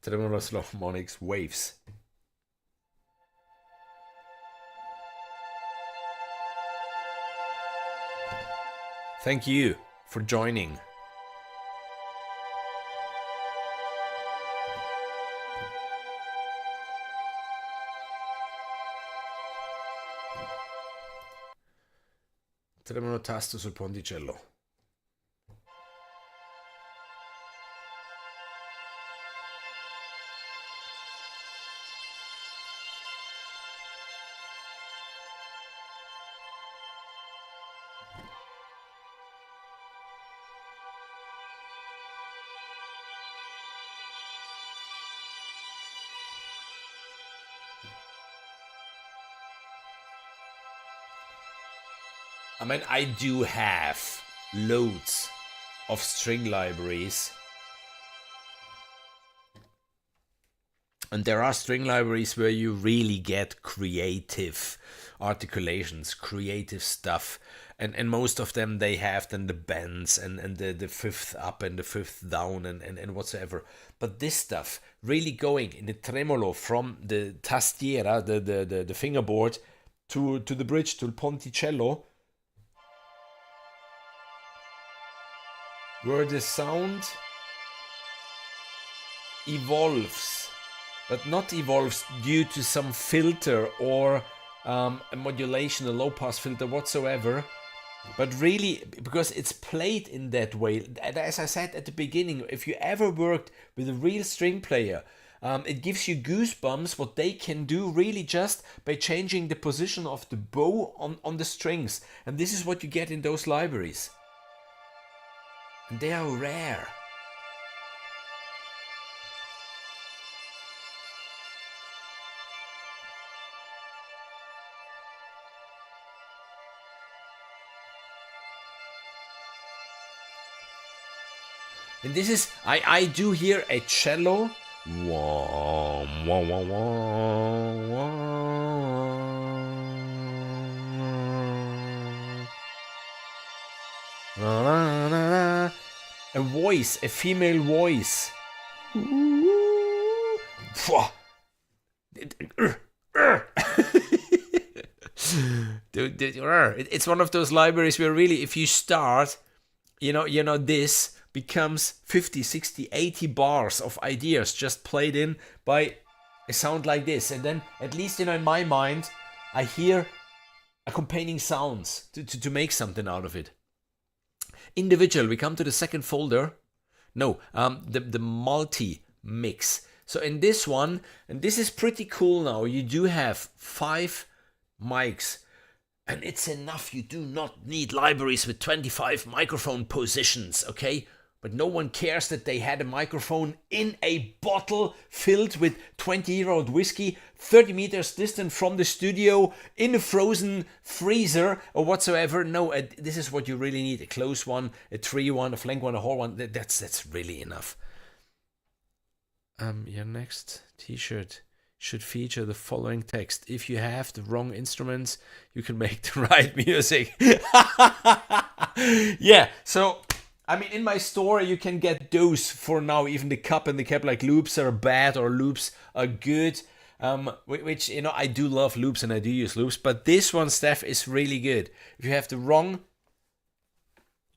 Tremolo harmonics waves. Thank you for joining. Tremolo tasto sul ponticello. I mean, I do have loads of string libraries. And there are string libraries where you really get creative articulations, creative stuff. And most of them, they have then the bends and the fifth up and the fifth down and whatsoever. But this stuff, really going in the tremolo from the tastiera, the fingerboard, to the bridge, to the ponticello, where the sound evolves, but not evolves due to some filter or a modulation, a low-pass filter whatsoever, but really because it's played in that way. As I said at the beginning, if you ever worked with a real string player, it gives you goosebumps what they can do really just by changing the position of the bow on the strings. And this is what you get in those libraries. And they are rare. And this is, I do hear a cello. A voice, a female voice. It's one of those libraries where really, if you start, you know, this becomes 50, 60, 80 bars of ideas just played in by a sound like this. And then, at least, in my mind, I hear accompanying sounds to make something out of it. Individual, we come to the second folder. No, the multi-mix. So in this one, and this is pretty cool now, you do have 5 mics. And it's enough. You do not need libraries with 25 microphone positions, okay? But no one cares that they had a microphone in a bottle filled with 20-year-old whiskey, 30 meters distant from the studio, in a frozen freezer or whatsoever. No, this is what you really need. A close one, a tree one, a flank one, a whole one. That's really enough. Your next t-shirt should feature the following text: if you have the wrong instruments, you can make the right music. Yeah, so I mean, in my store you can get those for now. Even the cup and the cap, like loops are bad or loops are good. Which, you know, I do love loops and I do use loops, but this one, Steph, is really good. If you have the wrong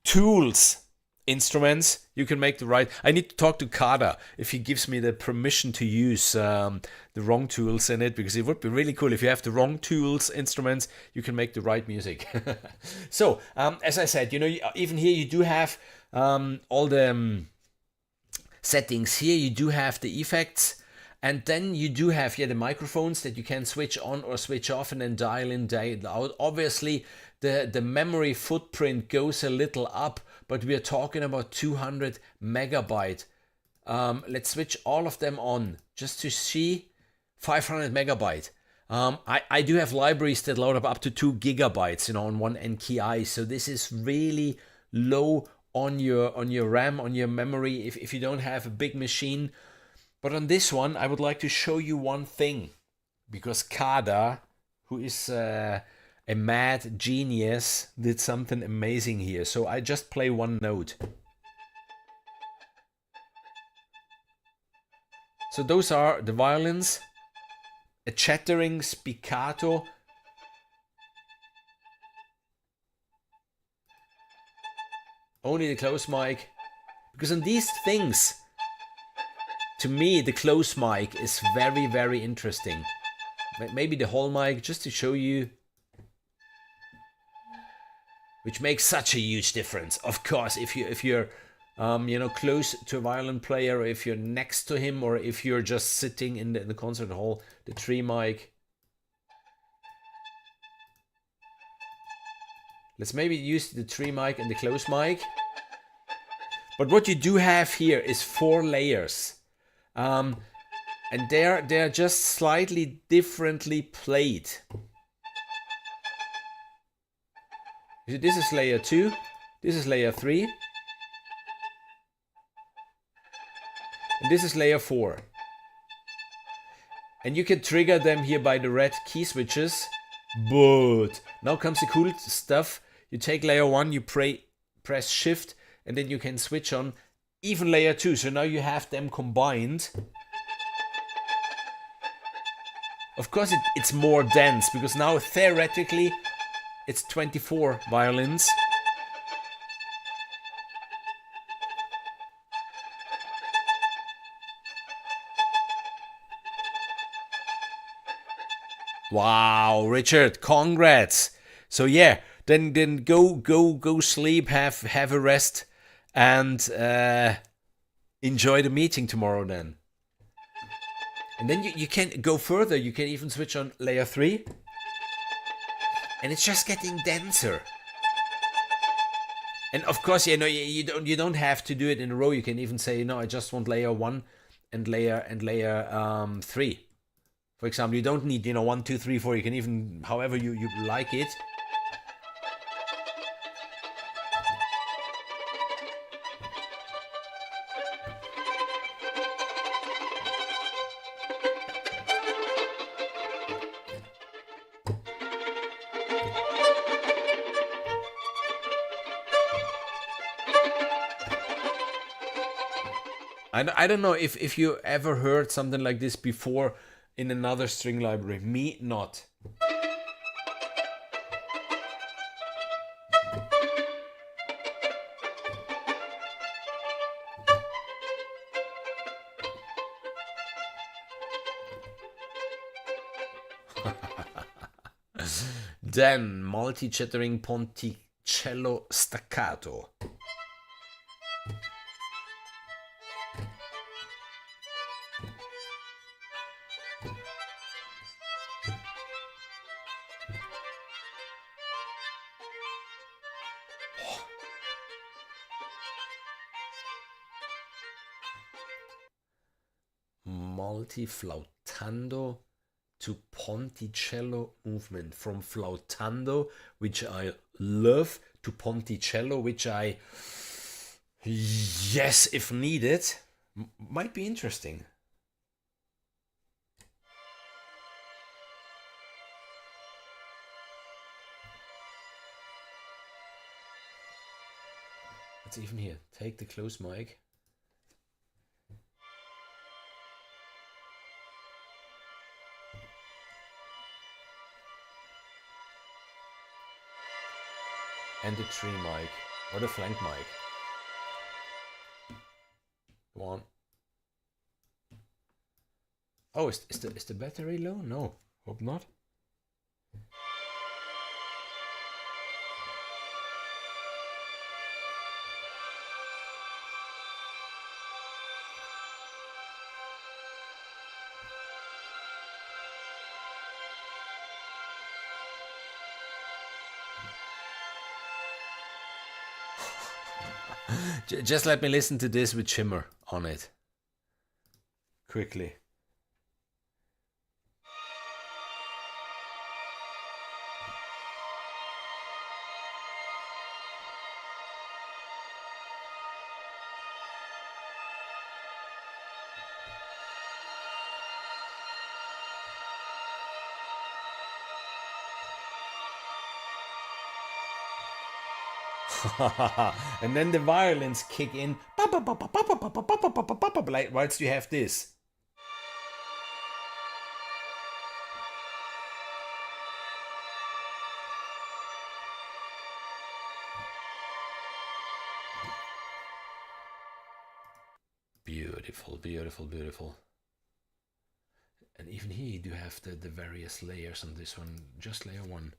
tools, instruments, you can make the right. I need to talk to Kada if he gives me the permission to use the wrong tools in it, because it would be really cool if you have the wrong tools, instruments, you can make the right music. So as I said, you know, even here you do have all the settings. Here you do have the effects, and then you do have the microphones that you can switch on or switch off and then dial in, dial out. Obviously the memory footprint goes a little up, but we are talking about 200 megabyte. Let's switch all of them on just to see. 500 megabyte. I do have libraries that load up to 2 gigabytes, you know, on one NKI. So this is really low on your RAM, on your memory, if you don't have a big machine. But on this one, I would like to show you one thing, because Kada, who is a mad genius, did something amazing here. So I just play one note. So those are the violins, a chattering spiccato, only the close mic, because on these things, to me, the close mic is very, very interesting. Maybe the whole mic, just to show you, which makes such a huge difference. Of course, if you're you know, close to a violin player, or if you're next to him, or if you're just sitting in the concert hall, the tree mic. Let's maybe use the tree mic and the close mic. But what you do have here is 4 layers. And they're just slightly differently played. This is layer 2, this is layer 3, and this is layer 4. And you can trigger them here by the red key switches. But now comes the cool stuff. You take layer 1, you press shift, and then you can switch on even layer 2. So now you have them combined. Of course it's more dense, because now theoretically it's 24 violins. Wow, Richard, congrats. So yeah, then go sleep, have a rest, and enjoy the meeting tomorrow then. And then you can go further. You can even switch on layer 3. And it's just getting denser. And of course, you know, you don't have to do it in a row. You can even say, no, I just want layer 1 and layer 3. For example, you don't need, you know, 1, 2, 3, 4. You can even, however you like it. I don't know if you ever heard something like this before in another string library. Me, not. Then, multi-chattering ponticello staccato. Multi-flautando to ponticello movement, from flautando, which I love, to ponticello, which I, yes, if needed, might be interesting. Let's even here, take the close mic. And the tree mic, or the flank mic. Come on. Oh, is the battery low? No, hope not. Just let me listen to this with shimmer on it. Quickly. And then the violins kick in, like whilst you have this. Beautiful, beautiful, beautiful. And even here you do have the various layers on this one, just layer 1.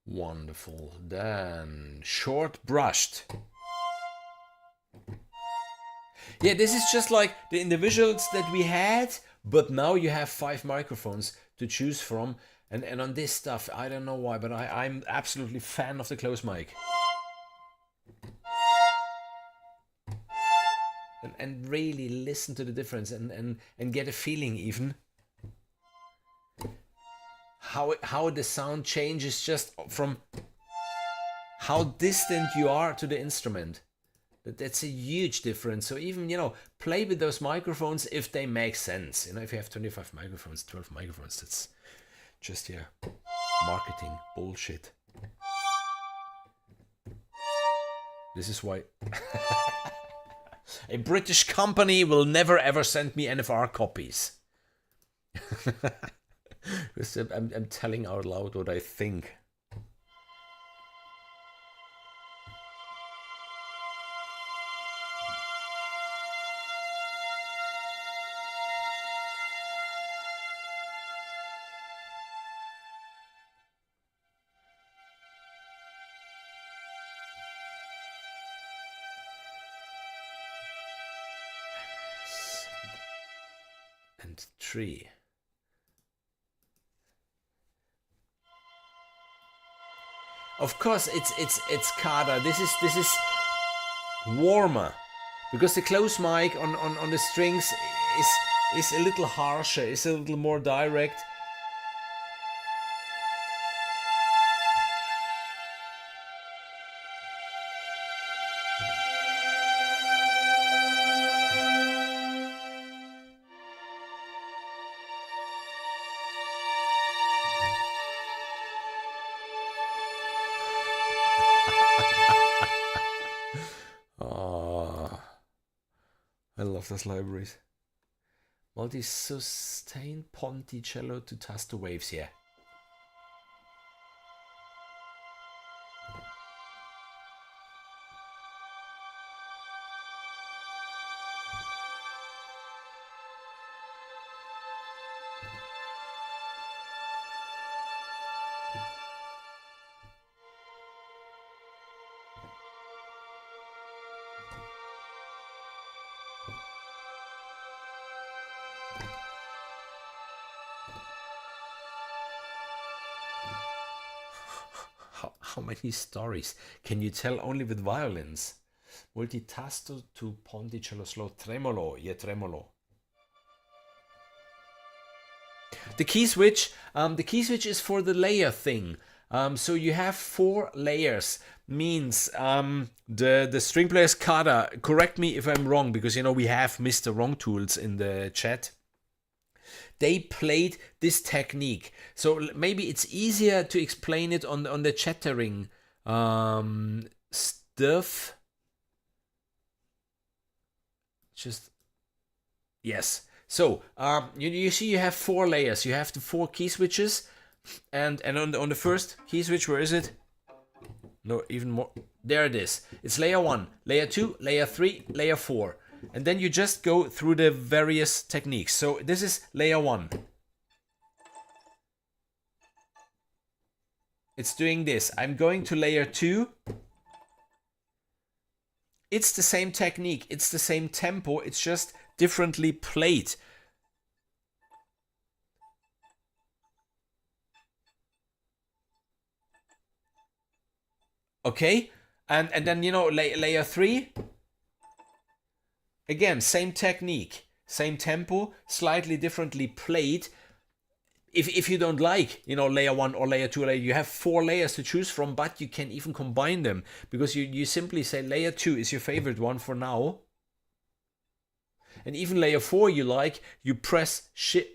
Wonderful. Then short brushed. Yeah, this is just like the individuals that we had, but now you have 5 microphones to choose from. And on this stuff, I don't know why, but I'm absolutely fan of the close mic. And really listen to the difference and get a feeling even. How the sound changes just from how distant you are to the instrument. That's a huge difference. So even, you know, play with those microphones if they make sense. You know, if you have 25 microphones, 12 microphones, that's just, yeah, marketing bullshit. This is why a British company will never ever send me NFR copies. I'm telling out loud what I think. And 3. Of course, it's Kada. This is warmer because the close mic on the strings is a little harsher. It's a little more direct. I love those libraries. Multi-sustain ponticello to tasto waves, yeah. How many stories can you tell only with violins? Multitasto to ponticello slow tremolo, yeah, tremolo. The key switch is for the layer thing. So you have 4 layers. Means the string player's Kada. Correct me if I'm wrong, because you know we have Mr. Wrongtools in the chat. They played this technique, so maybe it's easier to explain it on the chattering stuff. Just yes. So you see you have 4 layers. You have the 4 key switches, and on the first key switch, where is it? No, even more. There it is. It's layer 1, layer 2, layer 3, layer 4. And then you just go through the various techniques. So this is layer 1. It's doing this. I'm going to layer 2. It's the same technique. It's the same tempo. It's just differently played. Okay? And then, you know, layer 3. Again, same technique, same tempo, slightly differently played. If you don't like, you know, layer 1 or layer 2, you have 4 layers to choose from, but you can even combine them, because you simply say layer 2 is your favorite one for now. And even layer 4 you like, you press shift,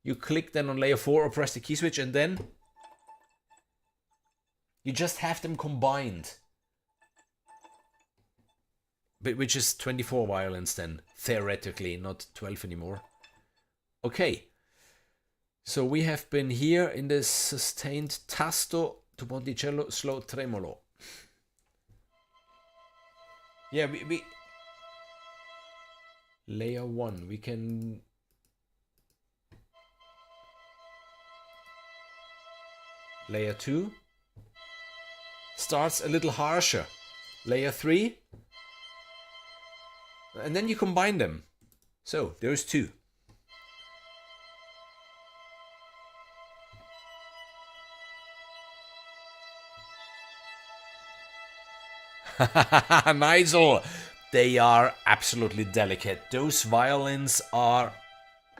you click then on layer 4 or press the key switch, and then you just have them combined. which is 24 violins then, theoretically, not 12 anymore. Okay, so we have been here in the sustained tasto to ponticello slow tremolo. Yeah, we layer 1, we can... Layer 2 starts a little harsher. Layer 3, and then you combine them. So, those two. Nigel, they are absolutely delicate. Those violins are,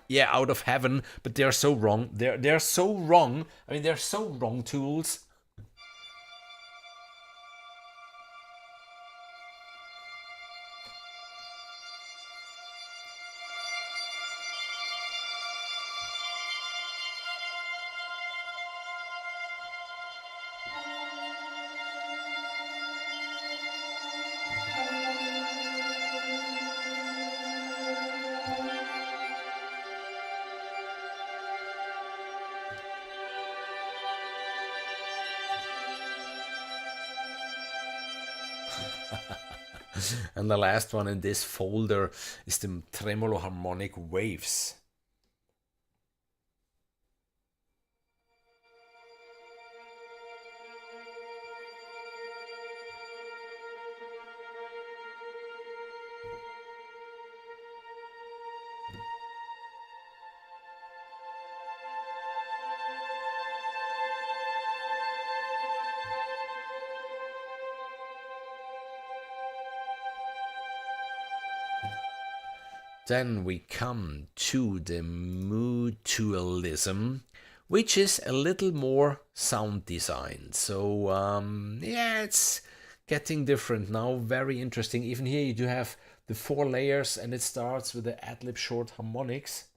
yeah, out of heaven, but they're so wrong. They're so wrong. I mean, they're so Wrongtools. And the last one in this folder is the tremolo harmonic waves. Then we come to the mutualism, which is a little more sound design. So yeah, it's getting different now, very interesting. Even here you do have the 4 layers, and it starts with the ad-lib short harmonics.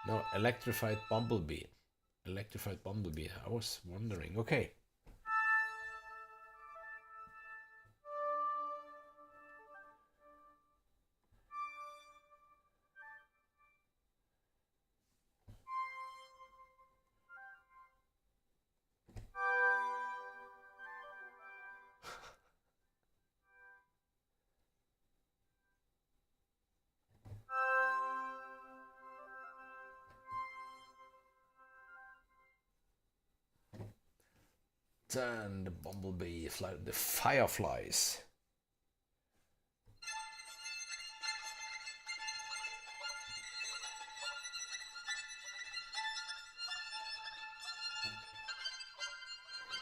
Now, electrified bumblebee. Electrified bumblebee, I was wondering. Okay. Then the bumblebee, the fireflies.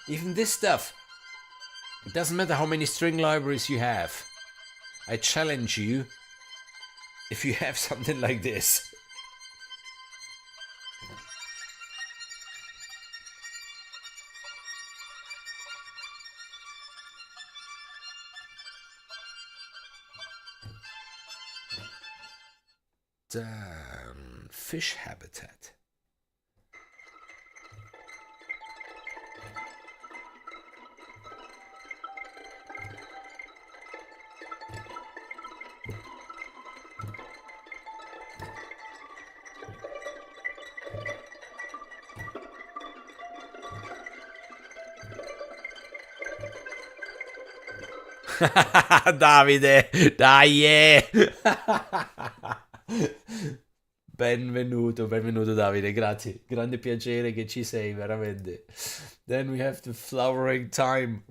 Even this stuff, it doesn't matter how many string libraries you have. I challenge you, if you have something like this. Then fish habitat. Davide, dai! Benvenuto, benvenuto Davide, grazie. Grande piacere che ci sei, veramente. Then we have the flowering time.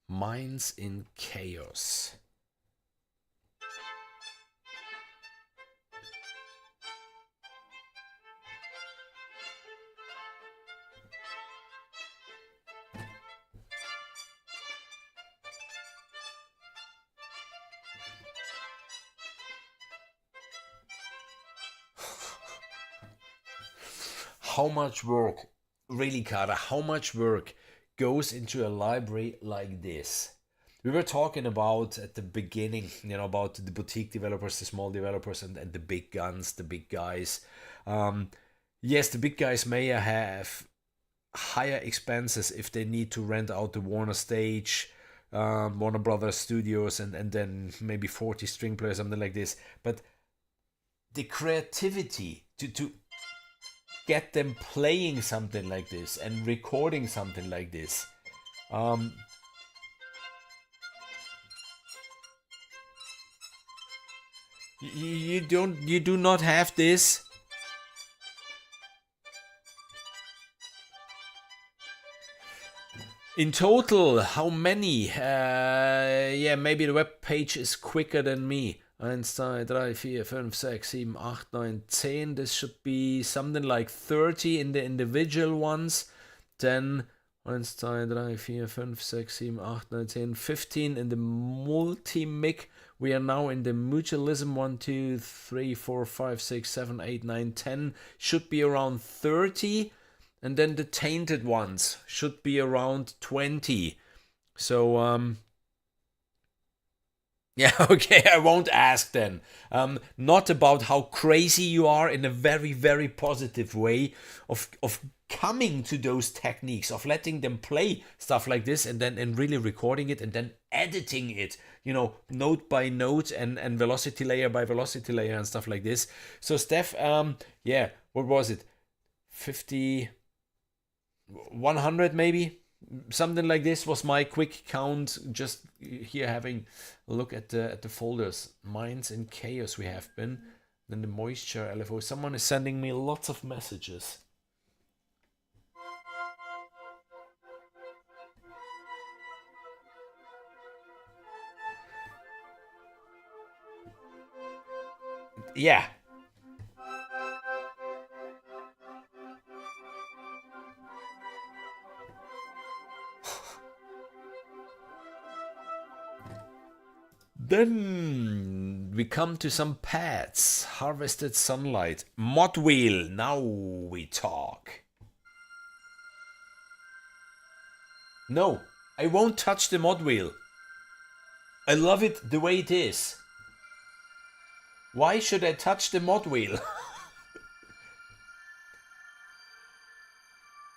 Minds in chaos. how much work, really, Carter, how much work goes into a library like this. We were talking about at the beginning, about the boutique developers, the small developers, and the big guns, the big guys. Yes, the big guys may have higher expenses if they need to rent out the Warner stage, Warner Brothers studios, and then maybe 40 string players, something like this. But the creativity to get them playing something like this and recording something like this. You do not have this. In total, how many? Yeah, maybe the web page is quicker than me. 1, 2, 3, 4, 5, 6, 7, 8, 9, 10. This should be something like 30 in the individual ones. Then 1, 2, 3, 4, 5, 6, 7, 8, 9, 10, 15 in the multi-mic. We are now in the mutualism 1, 2, 3, 4, 5, 6, 7, 8, 9, 10. Should be around 30. And then the tainted ones should be around 20. So, yeah, okay, I won't ask then. Not about how crazy you are in a very, very positive way of coming to those techniques, of letting them play stuff like this and then really recording it and then editing it, note by note and velocity layer by velocity layer and stuff like this. So, Steph, yeah, what was it? 50... 100 maybe, something like this was my quick count, just here having a look at the folders. Minds in chaos we have been. Then the moisture LFO. Someone is sending me lots of messages. Yeah. Then we come to some pads. Harvested sunlight. Mod wheel. Now we talk. No, I won't touch the mod wheel. I love it the way it is. Why should I touch the mod wheel?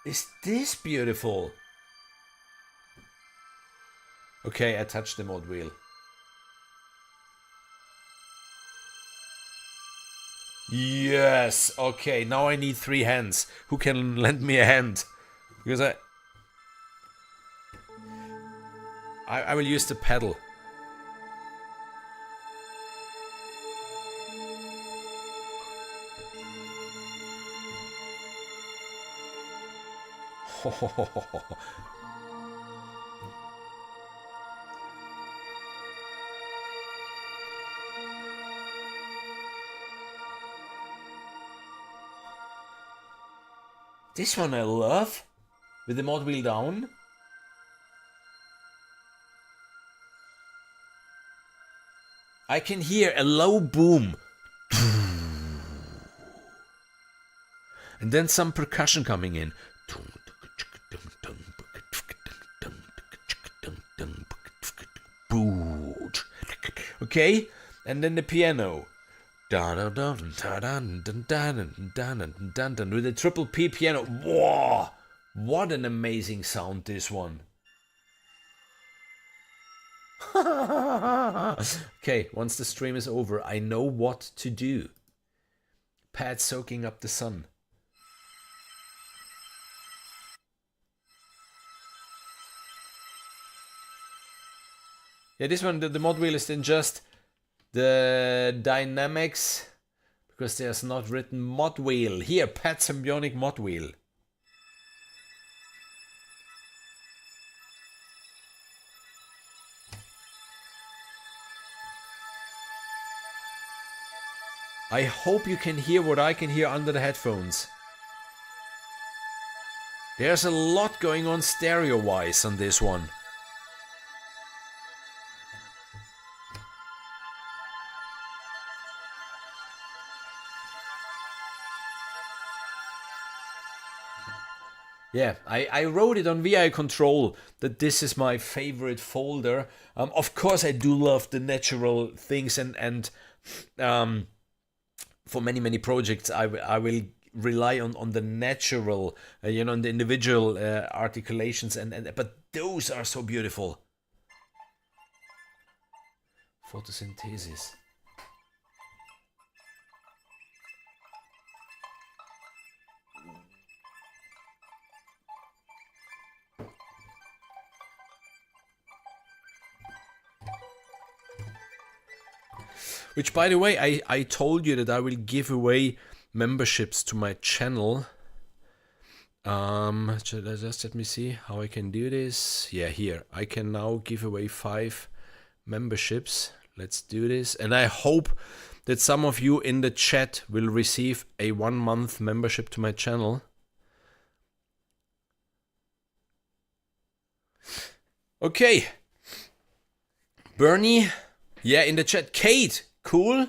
Is this beautiful? Okay, I touched the mod wheel. Yes, okay, now I need 3 hands. Who can lend me a hand? Because I will use the pedal. This one I love, with the mod wheel down. I can hear a low boom. And then some percussion coming in. Okay, and then the piano. With a triple P piano. Whoa! What an amazing sound, this one. Okay, once the stream is over, I know what to do. Pad soaking up the sun. Yeah, this one, the mod wheel is then just the dynamics, because there's not written mod wheel. Here, Pad Symbionic mod wheel. I hope you can hear what I can hear under the headphones. There's a lot going on stereo-wise on this one. Yeah, I wrote it on VI Control that this is my favorite folder. Of course, I do love the natural things, and for many projects, I will rely on the natural, on the individual articulations, and but those are so beautiful. Photosynthesis. Which, by the way, I told you that I will give away memberships to my channel. Just let me see how I can do this. Yeah, here. I can now give away 5 memberships. Let's do this. And I hope that some of you in the chat will receive a 1-month membership to my channel. Okay. Bernie. Yeah, in the chat. Kate. Cool.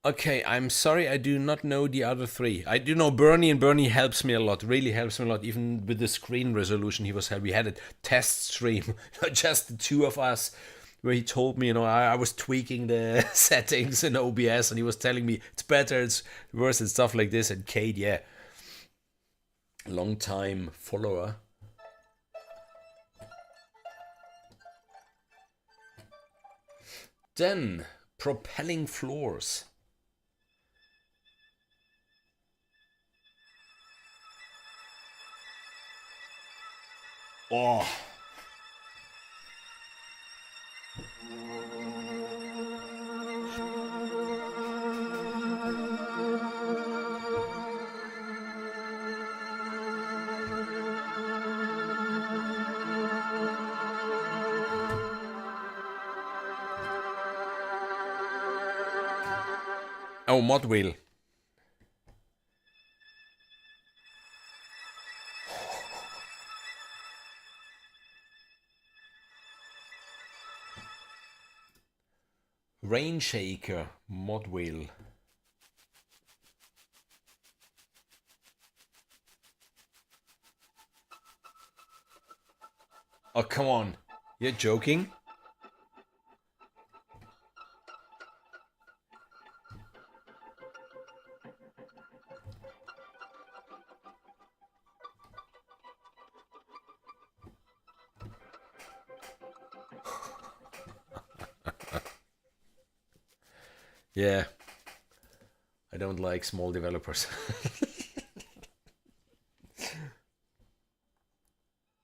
Okay, I'm sorry I do not know the other 3. I do know Bernie, and Bernie helps me a lot, really helps me a lot, even with the screen resolution we had a test stream, just the 2 of us, where he told me, I was tweaking the settings in OBS, and he was telling me it's better, it's worse, and stuff like this. And Kate, yeah, long time follower. Then, propelling floors. Oh. Oh, mod wheel. Rain shaker mod wheel. Oh, come on. You're joking? Yeah. I don't like small developers.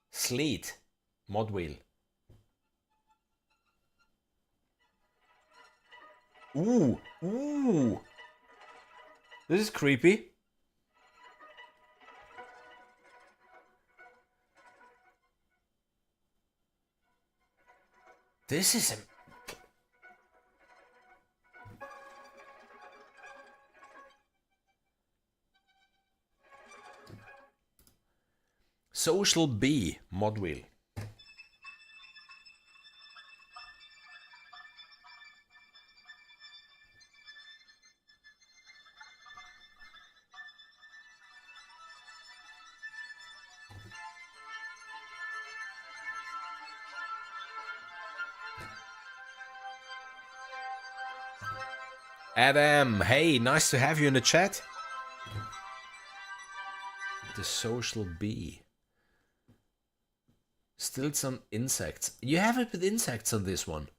Sleet mod wheel. Ooh, ooh. This is creepy. This is a... Social B mod wheel. Adam, hey, nice to have you in the chat. The social bee. Still some insects. You have it with insects on this one.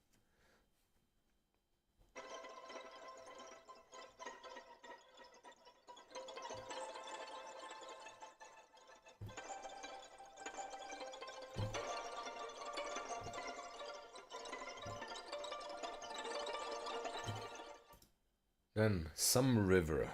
Then some river.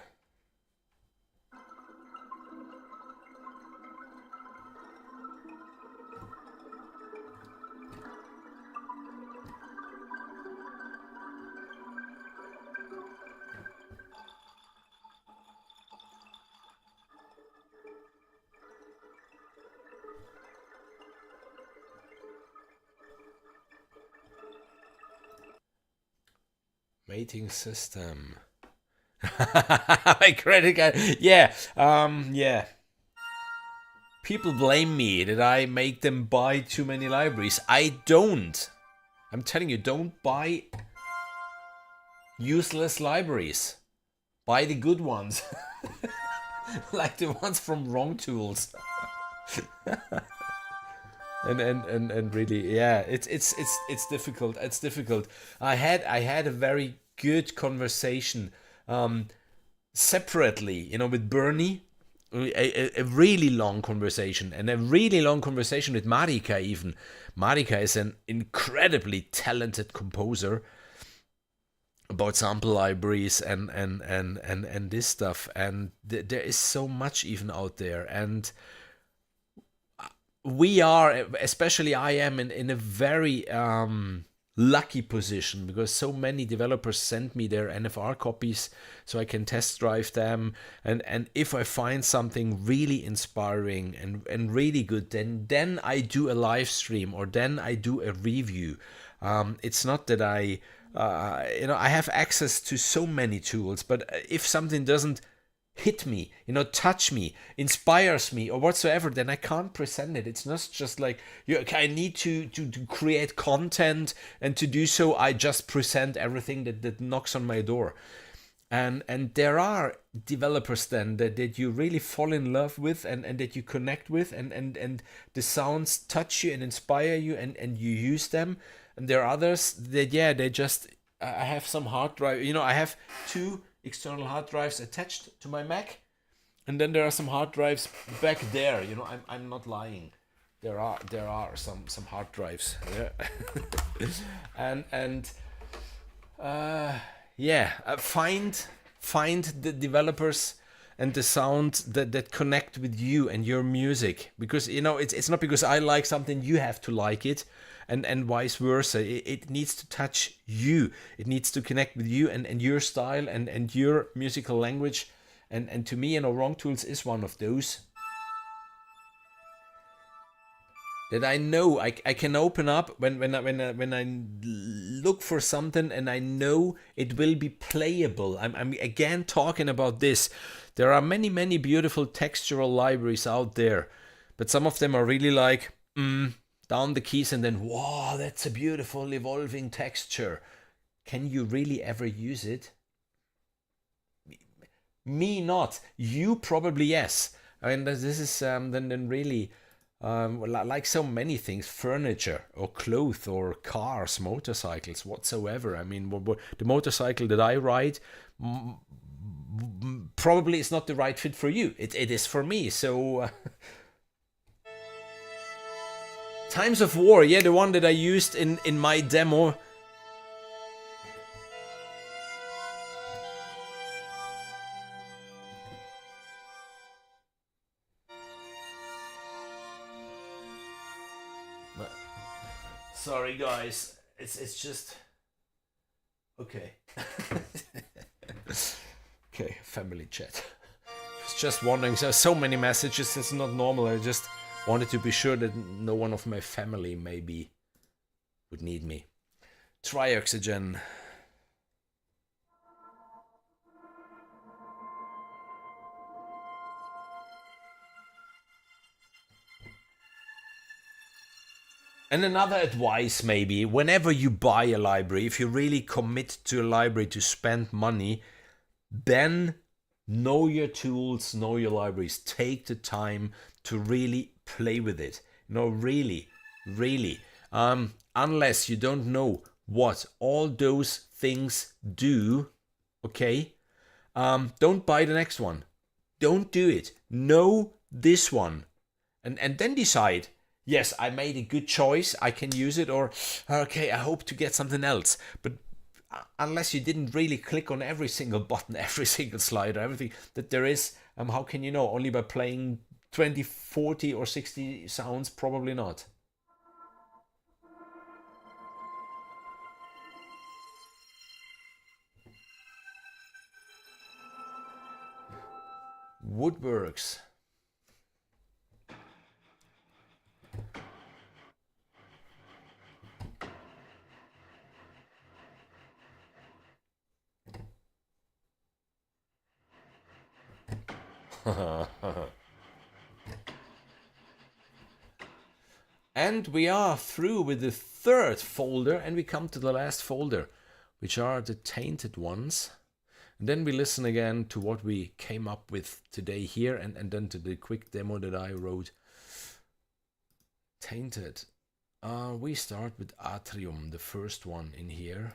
Mating system. My credit card. Yeah. Yeah. People blame me that I make them buy too many libraries. I don't. I'm telling you, don't buy useless libraries. Buy the good ones. Like the ones from Wrongtools. and really, yeah, it's difficult. It's difficult. I had a very good conversation separately, you know, with Bernie. A really long conversation, and a really long conversation with Marika even. Marika is an incredibly talented composer about sample libraries and this stuff, and there is so much even out there, and we are, especially I am, in a very lucky position because so many developers send me their NFR copies so I can test drive them, and if I find something really inspiring and really good, then I do a live stream or then I do a review. It's not that I I have access to so many tools, but if something doesn't hit me, touch me, inspires me, or whatsoever, then I can't present it. It's not just like, I need to create content, and to do so, I just present everything that knocks on my door. And there are developers then that you really fall in love with and that you connect with, and the sounds touch you and inspire you, and you use them. And there are others that, yeah, they just, I have some hard drive, I have 2 external hard drives attached to my Mac, and then there are some hard drives back there. I'm not lying. There are some hard drives. Yeah. and find the developers and the sound that connect with you and your music, because it's not because I like something you have to like it, and vice versa. It needs to touch you. It needs to connect with you and your style and your musical language. And to me, Wrongtools is one of those that I know I can open up when I look for something, and I know it will be playable. I'm again talking about this. There are many beautiful textural libraries out there, but some of them are really like down the keys and then, wow, that's a beautiful evolving texture. Can you really ever use it? Me not. You probably yes. I mean, this is then really like so many things, furniture or clothes or cars, motorcycles, whatsoever. I mean, the motorcycle that I ride probably is not the right fit for you. It is for me. So Times of War, yeah, the one that I used in my demo. Sorry guys, it's just okay. Okay, family chat. I was just wondering, so many messages, it's not normal. I just wanted to be sure that no one of my family maybe would need me. Try oxygen. And another advice maybe, whenever you buy a library, if you really commit to a library to spend money, then know your tools, know your libraries. Take the time to really play with it. Really. Unless you don't know what all those things do, okay? Don't buy the next one. Don't do it. Know this one. And then decide, yes, I made a good choice, I can use it, or okay, I hope to get something else. But unless you didn't really click on every single button, every single slider, everything that there is, how can you know? Only by playing 20, 40 or 60 sounds? Probably not. Woodworks. And we are through with the third folder, and we come to the last folder, which are the tainted ones. And then we listen again to what we came up with today here, and then to the quick demo that I wrote. Tainted. We start with Atrium, the first one in here.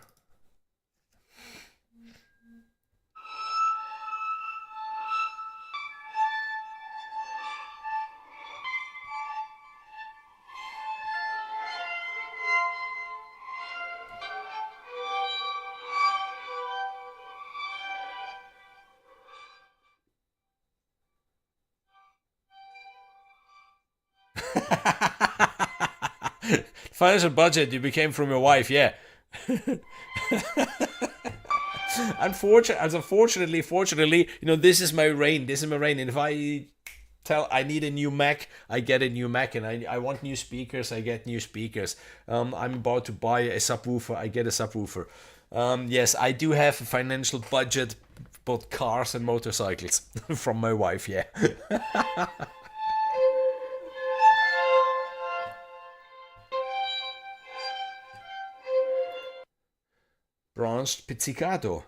Financial budget you became from your wife, yeah. Fortunately, you know, this is my reign. And if I tell I need a new Mac, I get a new Mac, and I want new speakers, I get new speakers. I'm about to buy a subwoofer, I get a subwoofer. Yes, I do have a financial budget, both cars and motorcycles from my wife, yeah. Branched pizzicato.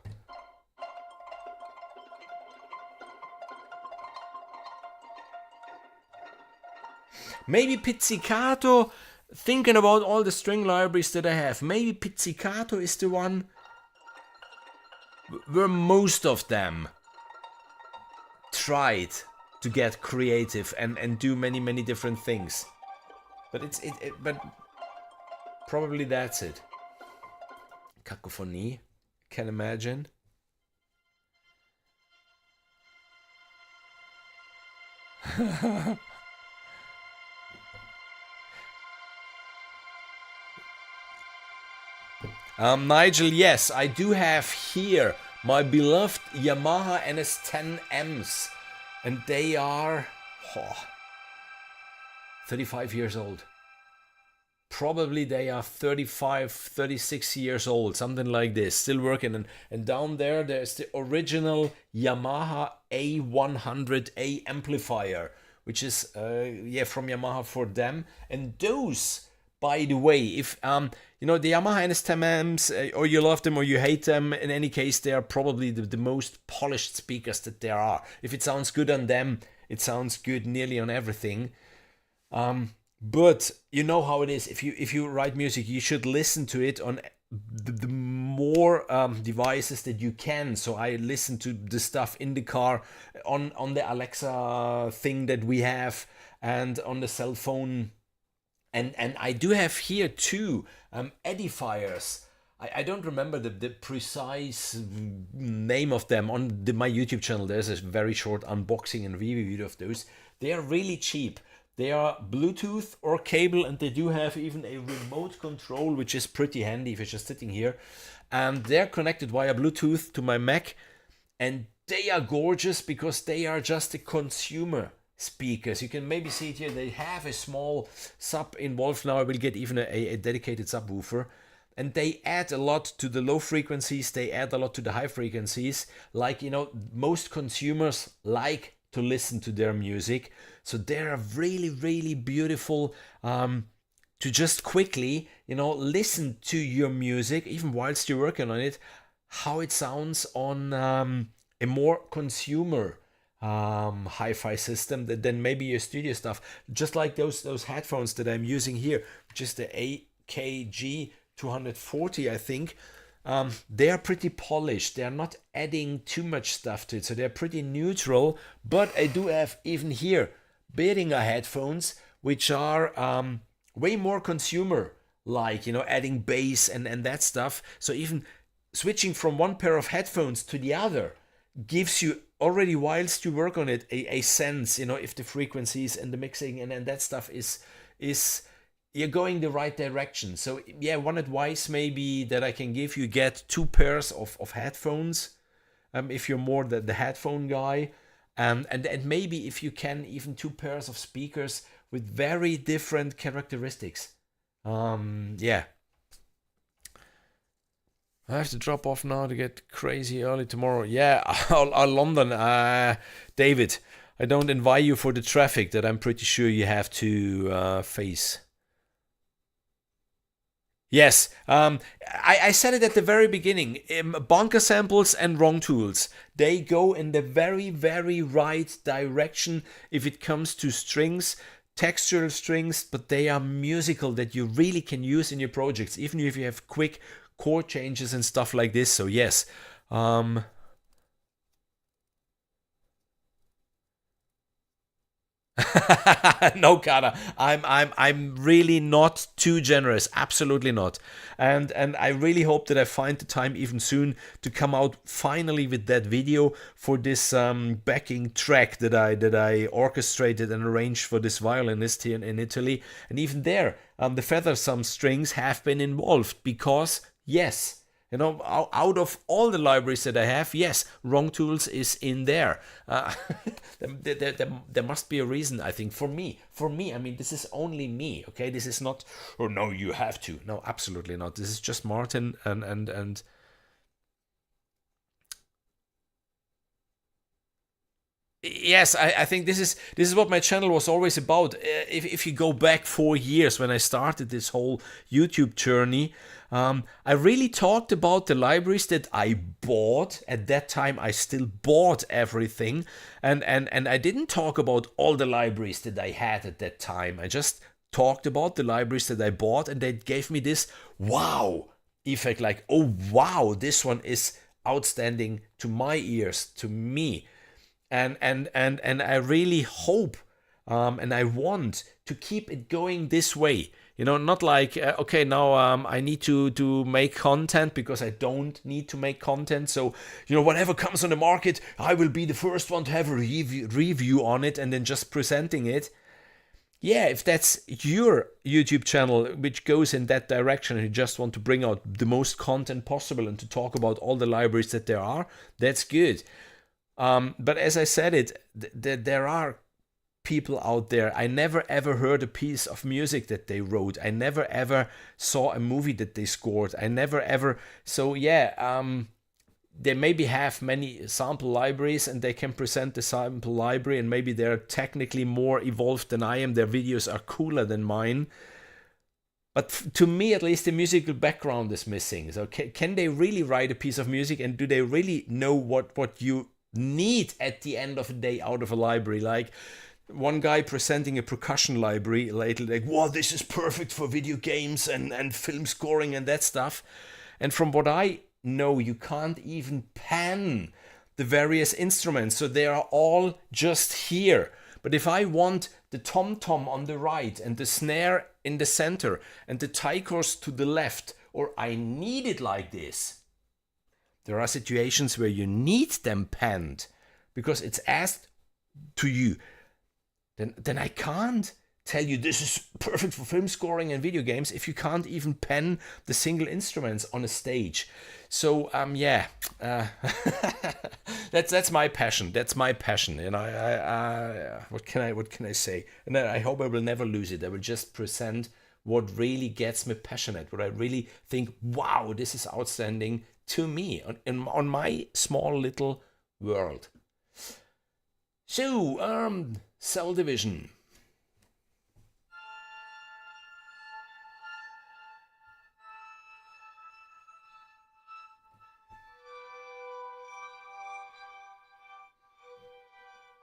Maybe pizzicato, thinking about all the string libraries that I have, maybe pizzicato is the one where most of them tried to get creative and do many different things. But but probably that's it. Cacophony, can imagine. Nigel, yes, I do have here my beloved Yamaha NS10Ms, and they are 35 years old. Probably they are 35, 36 years old, something like this, still working. And down there's the original Yamaha A100A amplifier, which is from Yamaha for them. And those, by the way, if you know the Yamaha NS10Ms, or you love them or you hate them, in any case, they are probably the most polished speakers that there are. If it sounds good on them, it sounds good nearly on everything. But you know how it is. If you write music, you should listen to it on the more devices that you can. So I listen to the stuff in the car, on the Alexa thing that we have, and on the cell phone. And I do have here two edifiers. I don't remember the precise name of them. On my YouTube channel, there's a very short unboxing and review video of those. They are really cheap. They are Bluetooth or cable, and they do have even a remote control, which is pretty handy if you're just sitting here. And they're connected via Bluetooth to my Mac, and they are gorgeous because they are just a consumer speakers. You can maybe see it here. They have a small sub involved. Now I will get even a dedicated subwoofer. And they add a lot to the low frequencies. They add a lot to the high frequencies. Like, you know, most consumers like to listen to their music. So they're really beautiful to just quickly, you know, listen to your music, even whilst you're working on it, how it sounds on a more consumer hi-fi system than maybe your studio stuff. Just like those headphones that I'm using here, which is the AKG 240, I think. They are pretty polished. They are not adding too much stuff to it, so they're pretty neutral. But I do have even here Behringer headphones, which are way more consumer like, you know, adding bass and that stuff. So even switching from one pair of headphones to the other gives you already, whilst you work on it, a sense, you know, if the frequencies and the mixing and that stuff is you're going the right direction. So yeah, one advice maybe that I can give you: get two pairs of headphones if you're more the headphone guy, and maybe if you can, even two pairs of speakers with very different characteristics. Yeah, I have to drop off now to get crazy early tomorrow. Yeah, London, David, I don't invite you for the traffic that I'm pretty sure you have to face. Yes, I said it at the very beginning. Bunker samples and Wrongtools, they go in the very, very right direction if it comes to strings, textural strings, but they are musical that you really can use in your projects, even if you have quick chord changes and stuff like this. So yes, no, Cara, I'm really not too generous. Absolutely not. And I really hope that I find the time even soon to come out finally with that video for this backing track that I orchestrated and arranged for this violinist here in Italy. And even there, the feather some strings have been involved because yes. You know, out of all the libraries that I have, yes, Wrongtools is in there. There must be a reason, I think, for me. For me, I mean, this is only me, okay? This is not, oh no, you have to. No, absolutely not. This is just Martin and yes, I think this is what my channel was always about. If you go back 4 years when I started this whole YouTube journey, I really talked about the libraries that I bought. At that time, I still bought everything, and I didn't talk about all the libraries that I had at that time. I just talked about the libraries that I bought, and they gave me this wow effect, like, oh wow, this one is outstanding to my ears, to me. And I really hope and I want to keep it going this way. You know, not like okay, now I need to make content because I don't need to make content. So you know, whatever comes on the market, I will be the first one to have a review on it and then just presenting it. Yeah, if that's your YouTube channel which goes in that direction and you just want to bring out the most content possible and to talk about all the libraries that there are, that's good. But as I said there are people out there. I never ever heard a piece of music that they wrote. I never ever saw a movie that they scored. I never ever. So yeah, they maybe have many sample libraries and they can present the sample library and maybe they're technically more evolved than I am. Their videos are cooler than mine. But to me, at least, the musical background is missing. So can they really write a piece of music and do they really know what you need at the end of the day out of a library? Like one guy presenting a percussion library lately, like, wow, this is perfect for video games and film scoring and that stuff. And from what I know, you can't even pan the various instruments. So they are all just here. But if I want the tom-tom on the right and the snare in the center and the taikos to the left, or I need it like this, there are situations where you need them panned because it's asked to you. Then I can't tell you this is perfect for film scoring and video games if you can't even pen the single instruments on a stage. So yeah, that's my passion. That's my passion. You know, what can I say? And I hope I will never lose it. I will just present what really gets me passionate. What I really think, wow, this is outstanding to me on my small little world. So cell division.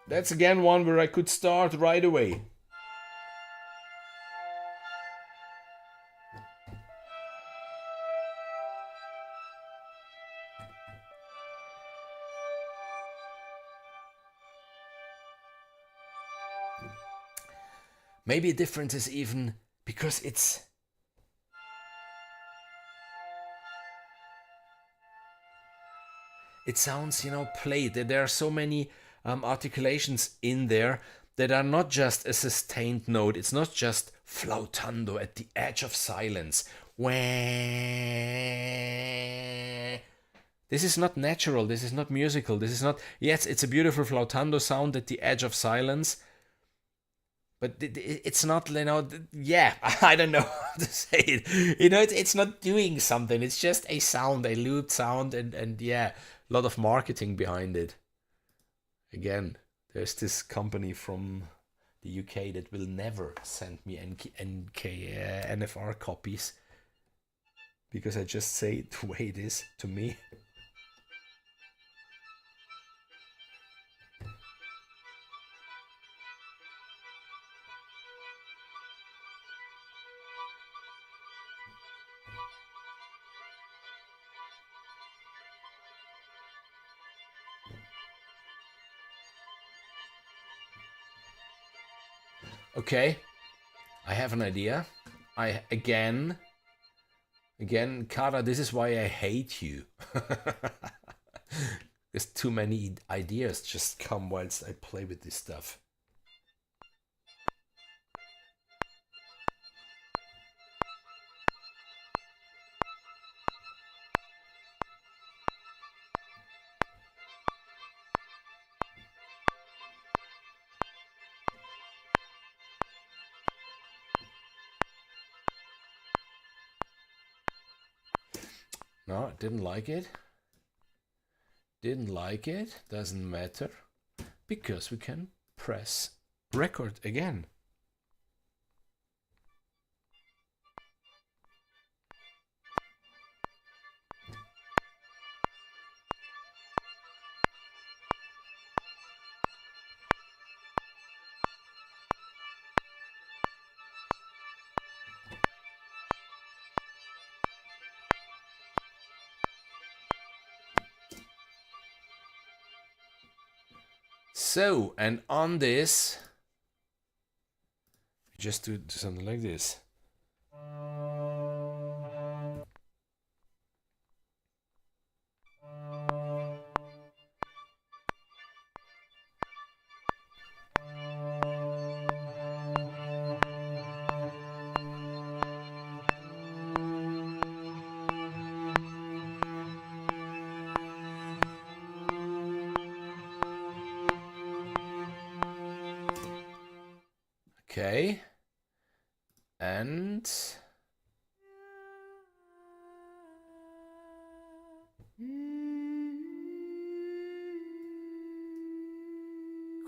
That's again one where I could start right away. Maybe a difference is even because it sounds, you know, played. There are so many articulations in there that are not just a sustained note. It's not just flautando at the edge of silence. Wah. This is not natural. This is not musical. This is not. Yes, it's a beautiful flautando sound at the edge of silence, but it's not, you know. Yeah, I don't know how to say it. You know, it's not doing something. It's just a sound, a looped sound, and yeah, a lot of marketing behind it. Again, there's this company from the UK that will never send me NFR copies. because I just say it the way it is to me. Okay, I have an idea. Again, Kara, this is why I hate you. There's too many ideas just come whilst I play with this stuff. No, I didn't like it. Didn't like it. Doesn't matter. Because we can press record again. So, and on this, just do something like this. Okay, and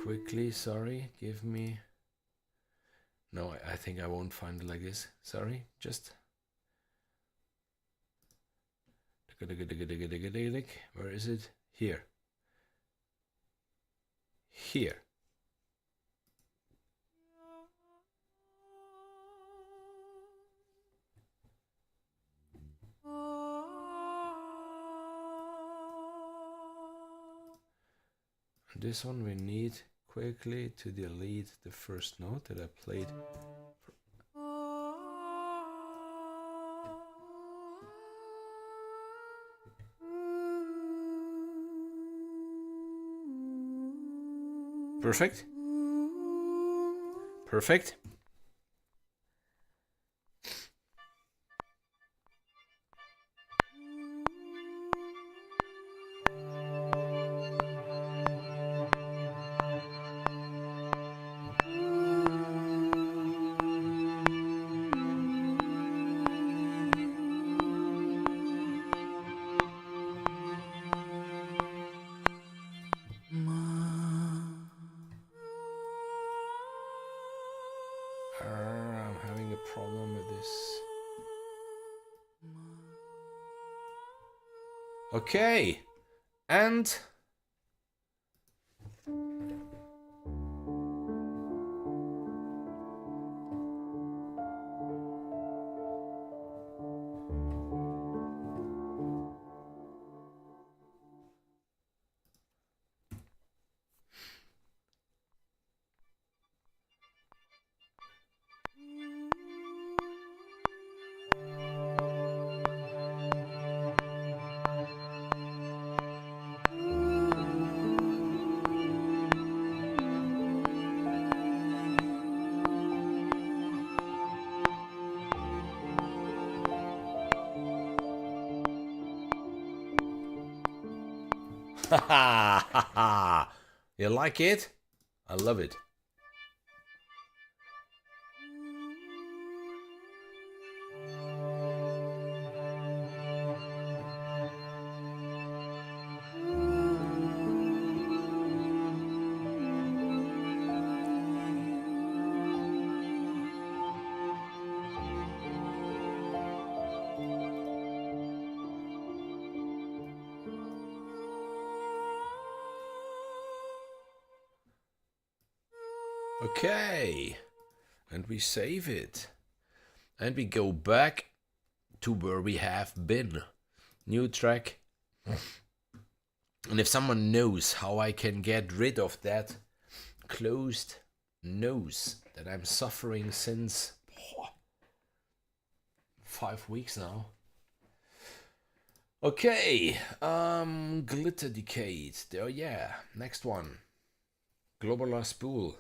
quickly, sorry, give me, no, I think I won't find it like this, sorry, just, where is it? Here. Here. This one we need quickly to delete the first note that I played. Perfect. Perfect. I'm having a problem with this. Okay, and you like it? I love it. Okay. And we save it. And we go back to where we have been. New track. And if someone knows how I can get rid of that closed nose that I'm suffering since 5 weeks now. Okay, Glitter Decade. There, yeah. Next one. Globular Spool.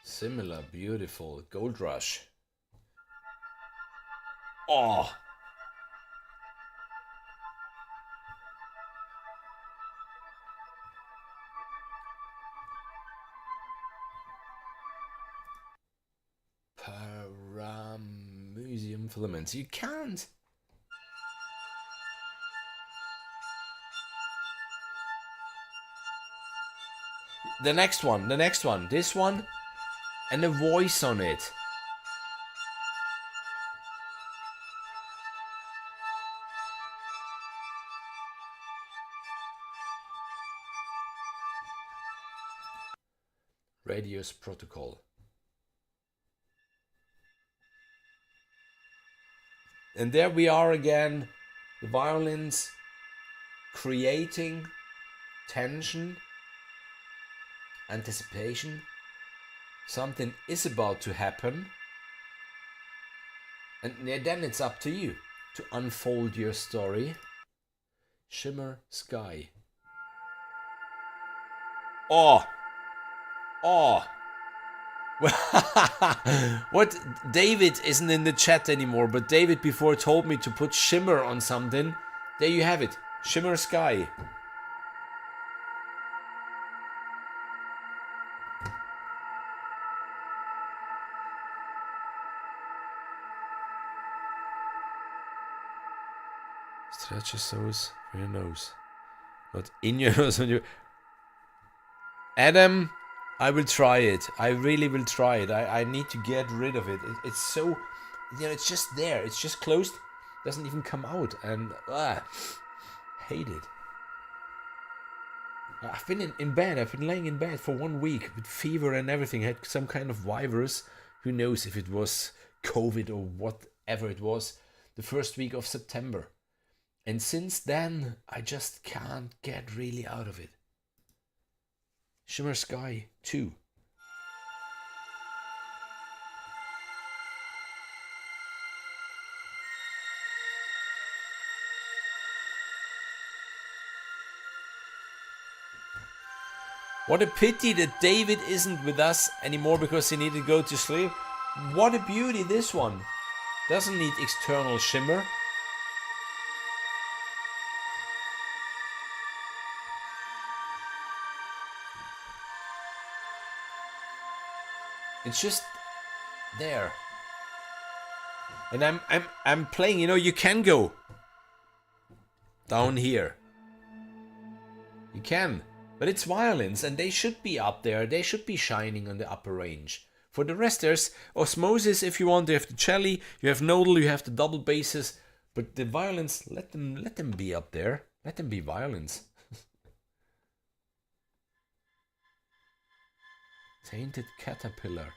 Similar, beautiful. Gold Rush. Oh! Paramuseum filaments. You can't. The next one. This one. And a voice on it. Radius Protocol. And there we are again, the violins creating tension, anticipation. Something is about to happen. And then it's up to you to unfold your story. Shimmer Sky. Oh! Oh! What? David isn't in the chat anymore, but David before told me to put shimmer on something. There you have it. Shimmer Sky. Stretch your toes for your nose. Not in your nose, on your... Adam, I will try it. I really will try it. I need to get rid of it. It's so... You know, it's just there. It's just closed. Doesn't even come out. And... hate it. I've been in bed. I've been laying in bed for 1 week with fever and everything. I had some kind of virus. Who knows if it was COVID or whatever it was. The first week of September. And since then, I just can't get really out of it. Shimmer Sky 2. What a pity that David isn't with us anymore because he needed to go to sleep. What a beauty this one. Doesn't need external shimmer. It's just there. And I'm playing, you know, you can go down here. You can. But it's violins and they should be up there. They should be shining on the upper range. For the rest, there's osmosis if you want. You have the cello, you have nodal, you have the double basses. But the violins, let them be up there. Let them be violins. Tainted Caterpillar.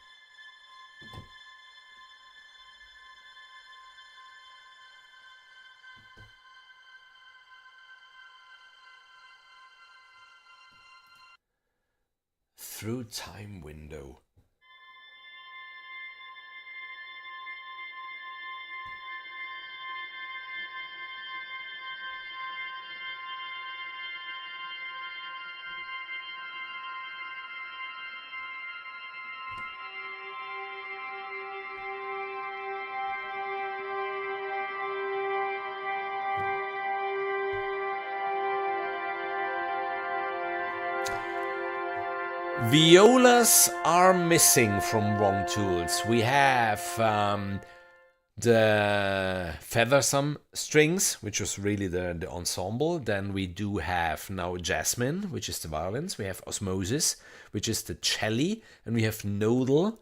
Through Time Window. Violas are missing from Wrongtools. We have the feathersome strings, which was really the ensemble. Then we do have now Jasmine, which is the violins. We have osmosis, which is the cello, and we have nodal,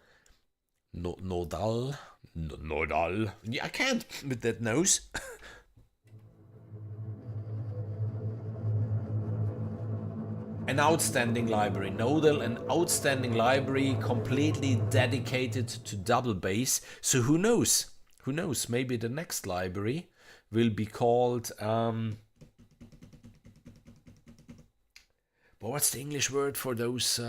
nodal, Not all. Yeah, I can't with that nose. An outstanding library. Nodal, an outstanding library completely dedicated to double bass. So who knows? Who knows? Maybe the next library will be called... but what's the English word for those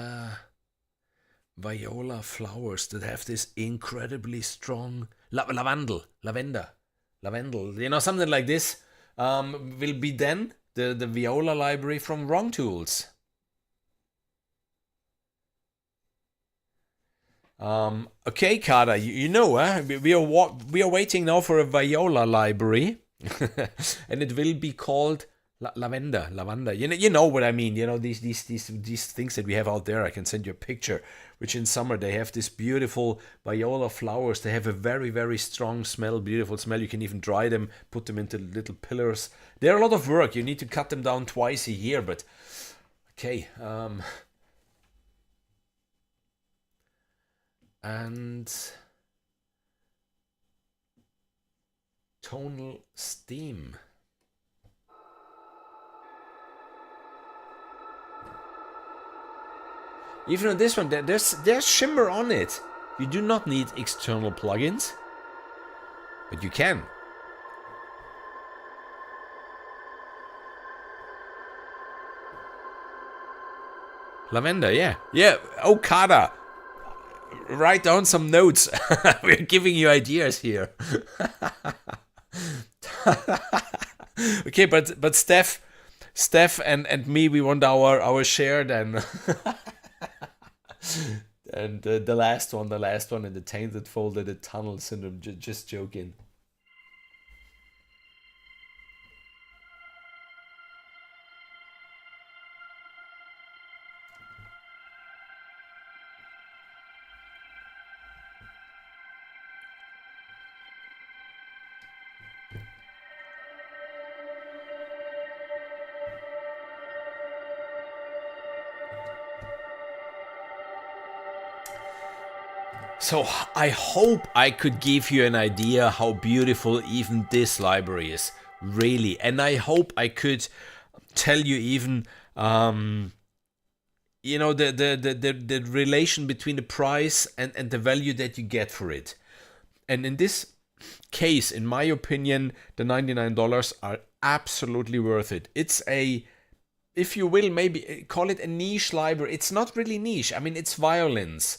viola flowers that have this incredibly strong... lavender. You know, something like this will be then the viola library from Wrongtools. Okay, Kada, you know, we are waiting now for a viola library, and it will be called lavender. You know what I mean. You know these things that we have out there. I can send you a picture. Which in summer they have this beautiful viola flowers. They have a very, very strong smell, beautiful smell. You can even dry them, put them into little pillars. They're a lot of work. You need to cut them down twice a year, but okay. And tonal steam. Even on this one, there's shimmer on it. You do not need external plugins, but you can. Lavender, yeah. Yeah, Okada. Write down some notes. We're giving you ideas here. Okay, but Steph and me, we want our share then. And the last one in the Tainted Folder, the Tunnel Syndrome. Just joking. So I hope I could give you an idea how beautiful even this library is, really. And I hope I could tell you even, you know, the relation between the price and the value that you get for it. And in this case, in my opinion, the $99 are absolutely worth it. It's a, if you will, maybe call it a niche library. It's not really niche. I mean, it's violins.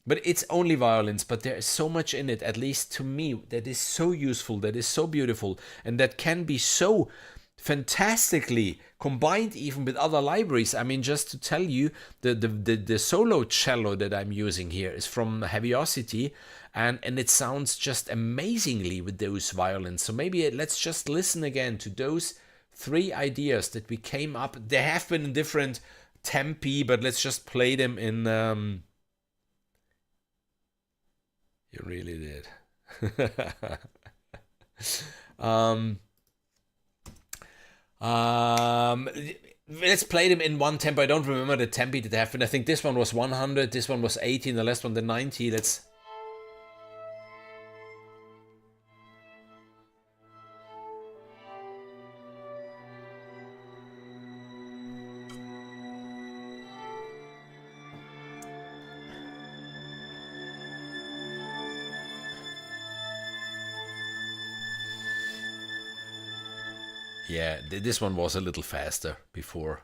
But it's only violins, but there is so much in it, at least to me, that is so useful, that is so beautiful, and that can be so fantastically combined even with other libraries. I mean, just to tell you, the solo cello that I'm using here is from Heaviosity, and it sounds just amazingly with those violins. So maybe let's just listen again to those 3 ideas that we came up. They have been in different tempi, but let's just play them in... You really did. Let's play them in one tempo. I don't remember the tempi that happened. I think this one was 100, this one was 80, and the last one the 90. Let's... Yeah, this one was a little faster before.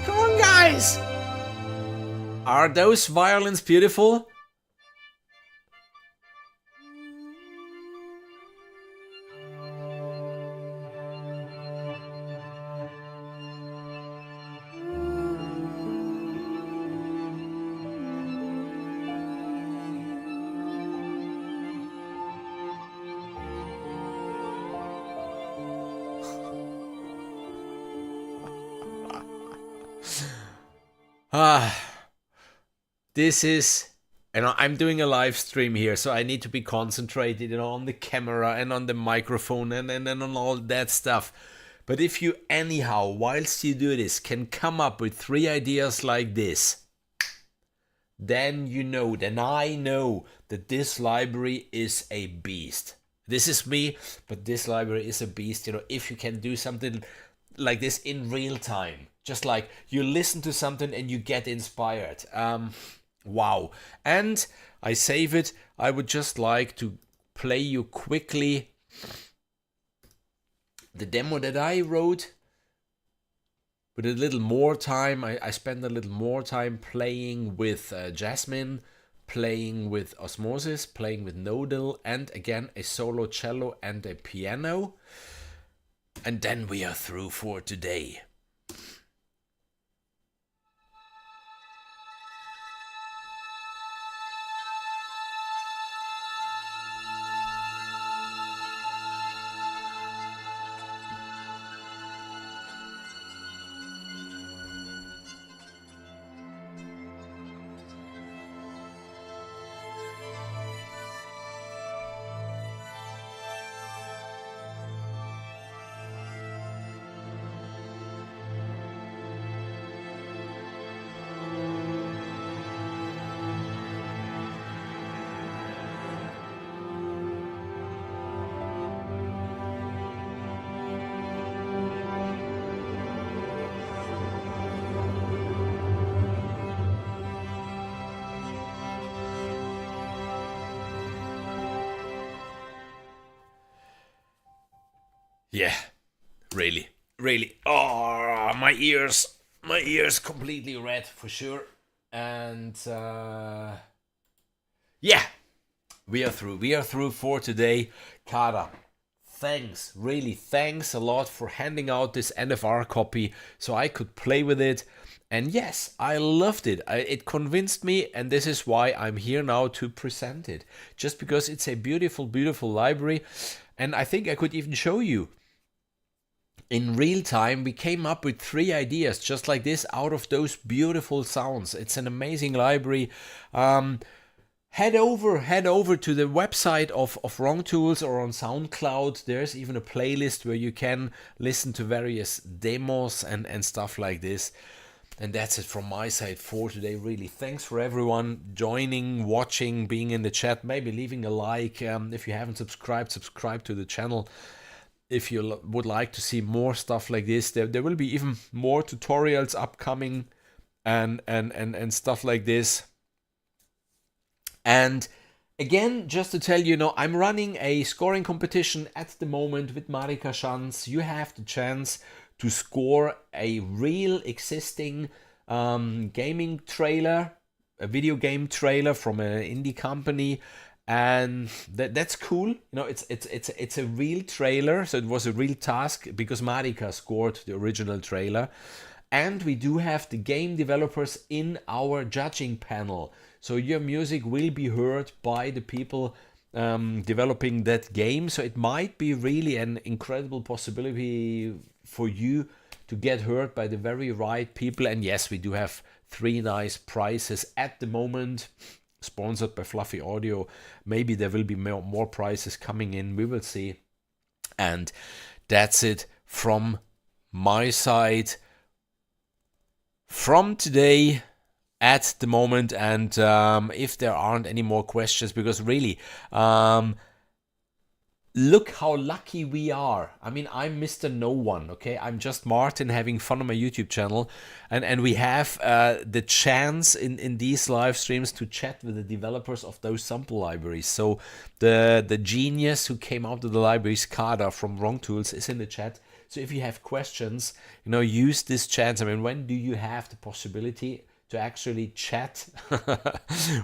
Come on, guys! Are those violins beautiful? Ah, this is, I'm doing a live stream here, so I need to be concentrated, on the camera and on the microphone and on all that stuff. But if you anyhow, whilst you do this, can come up with 3 ideas like this, then then I know that this library is a beast. This is me, but this library is a beast. If you can do something like this in real time, just like you listen to something and you get inspired. Wow. And I save it. I would just like to play you quickly the demo that I wrote with a little more time. I spent a little more time playing with Jasmine, playing with Osmosis, playing with Nodal, and again a solo cello and a piano. And then we are through for today. Yeah, really, really. Oh, my ears completely red for sure. And yeah, we are through. We are through for today. Kara, thanks, really thanks a lot for handing out this NFR copy so I could play with it. And yes, I loved it. It convinced me, and this is why I'm here now to present it. Just because it's a beautiful, beautiful library. And I think I could even show you. In real time, we came up with 3 ideas just like this out of those beautiful sounds. It's an amazing library. Head over to the website of Wrongtools or on SoundCloud. There's even a playlist where you can listen to various demos and stuff like this. And that's it from my side for today. Really, thanks for everyone joining, watching, being in the chat, maybe leaving a like. If you haven't subscribed, subscribe to the channel. If you would like to see more stuff like this, there will be even more tutorials upcoming and stuff like this. And again, just to tell you, I'm running a scoring competition at the moment with Marika Schanz. You have the chance to score a real existing gaming trailer, a video game trailer from an indie company. And that's cool. It's a real trailer, so it was a real task because Marika scored the original trailer. And we do have the game developers in our judging panel. So your music will be heard by the people developing that game. So it might be really an incredible possibility for you to get heard by the very right people. And yes, we do have 3 nice prizes at the moment, sponsored by Fluffy Audio. Maybe there will be more prizes coming in. We will see. And that's it from my side from today at the moment. And if there aren't any more questions, because really, look how lucky we are. I mean, I'm Mr. No One, okay? I'm just Martin having fun on my YouTube channel. And we have the chance in these live streams to chat with the developers of those sample libraries. So the genius who came out of the libraries, Kada from Wrongtools, is in the chat. So if you have questions, use this chance. I mean, when do you have the possibility to actually chat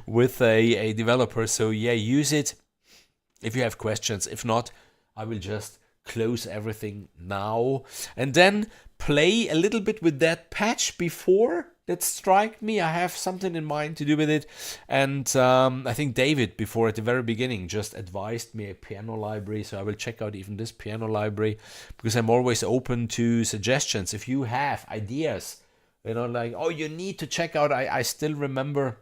with a developer? So yeah, use it if you have questions. If not, I will just close everything now and then play a little bit with that patch before that struck me. I have something in mind to do with it. And I think David before at the very beginning just advised me a piano library. So I will check out even this piano library because I'm always open to suggestions. If you have ideas you know, like, oh, you need to check out. I still remember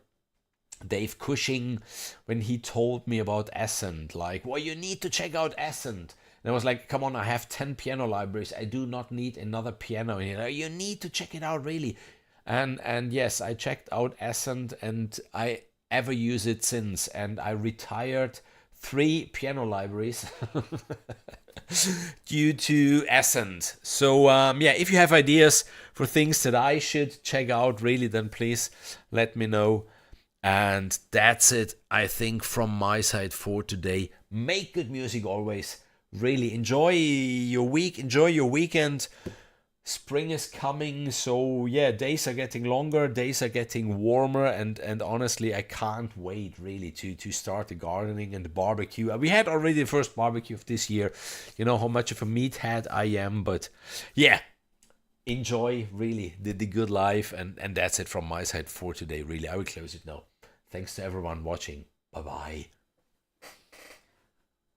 Dave Cushing when he told me about Ascent, like, well, you need to check out Ascent. And I was like, come on, I have 10 piano libraries. I do not need another piano. You know, you need to check it out, really. And yes, I checked out Ascent, and I ever use it since. And I retired 3 piano libraries due to Ascent. So yeah, if you have ideas for things that I should check out, really, then please let me know. And that's it, I think, from my side for today. Make good music always. Really enjoy your week, enjoy your weekend. Spring is coming, so yeah, days are getting longer, days are getting warmer, and honestly, I can't wait really to start the gardening and the barbecue. We had already the first barbecue of this year. You know how much of a meathead I am, but yeah, enjoy really the good life, and that's it from my side for today, really. I will close it now. Thanks to everyone watching. Bye-bye.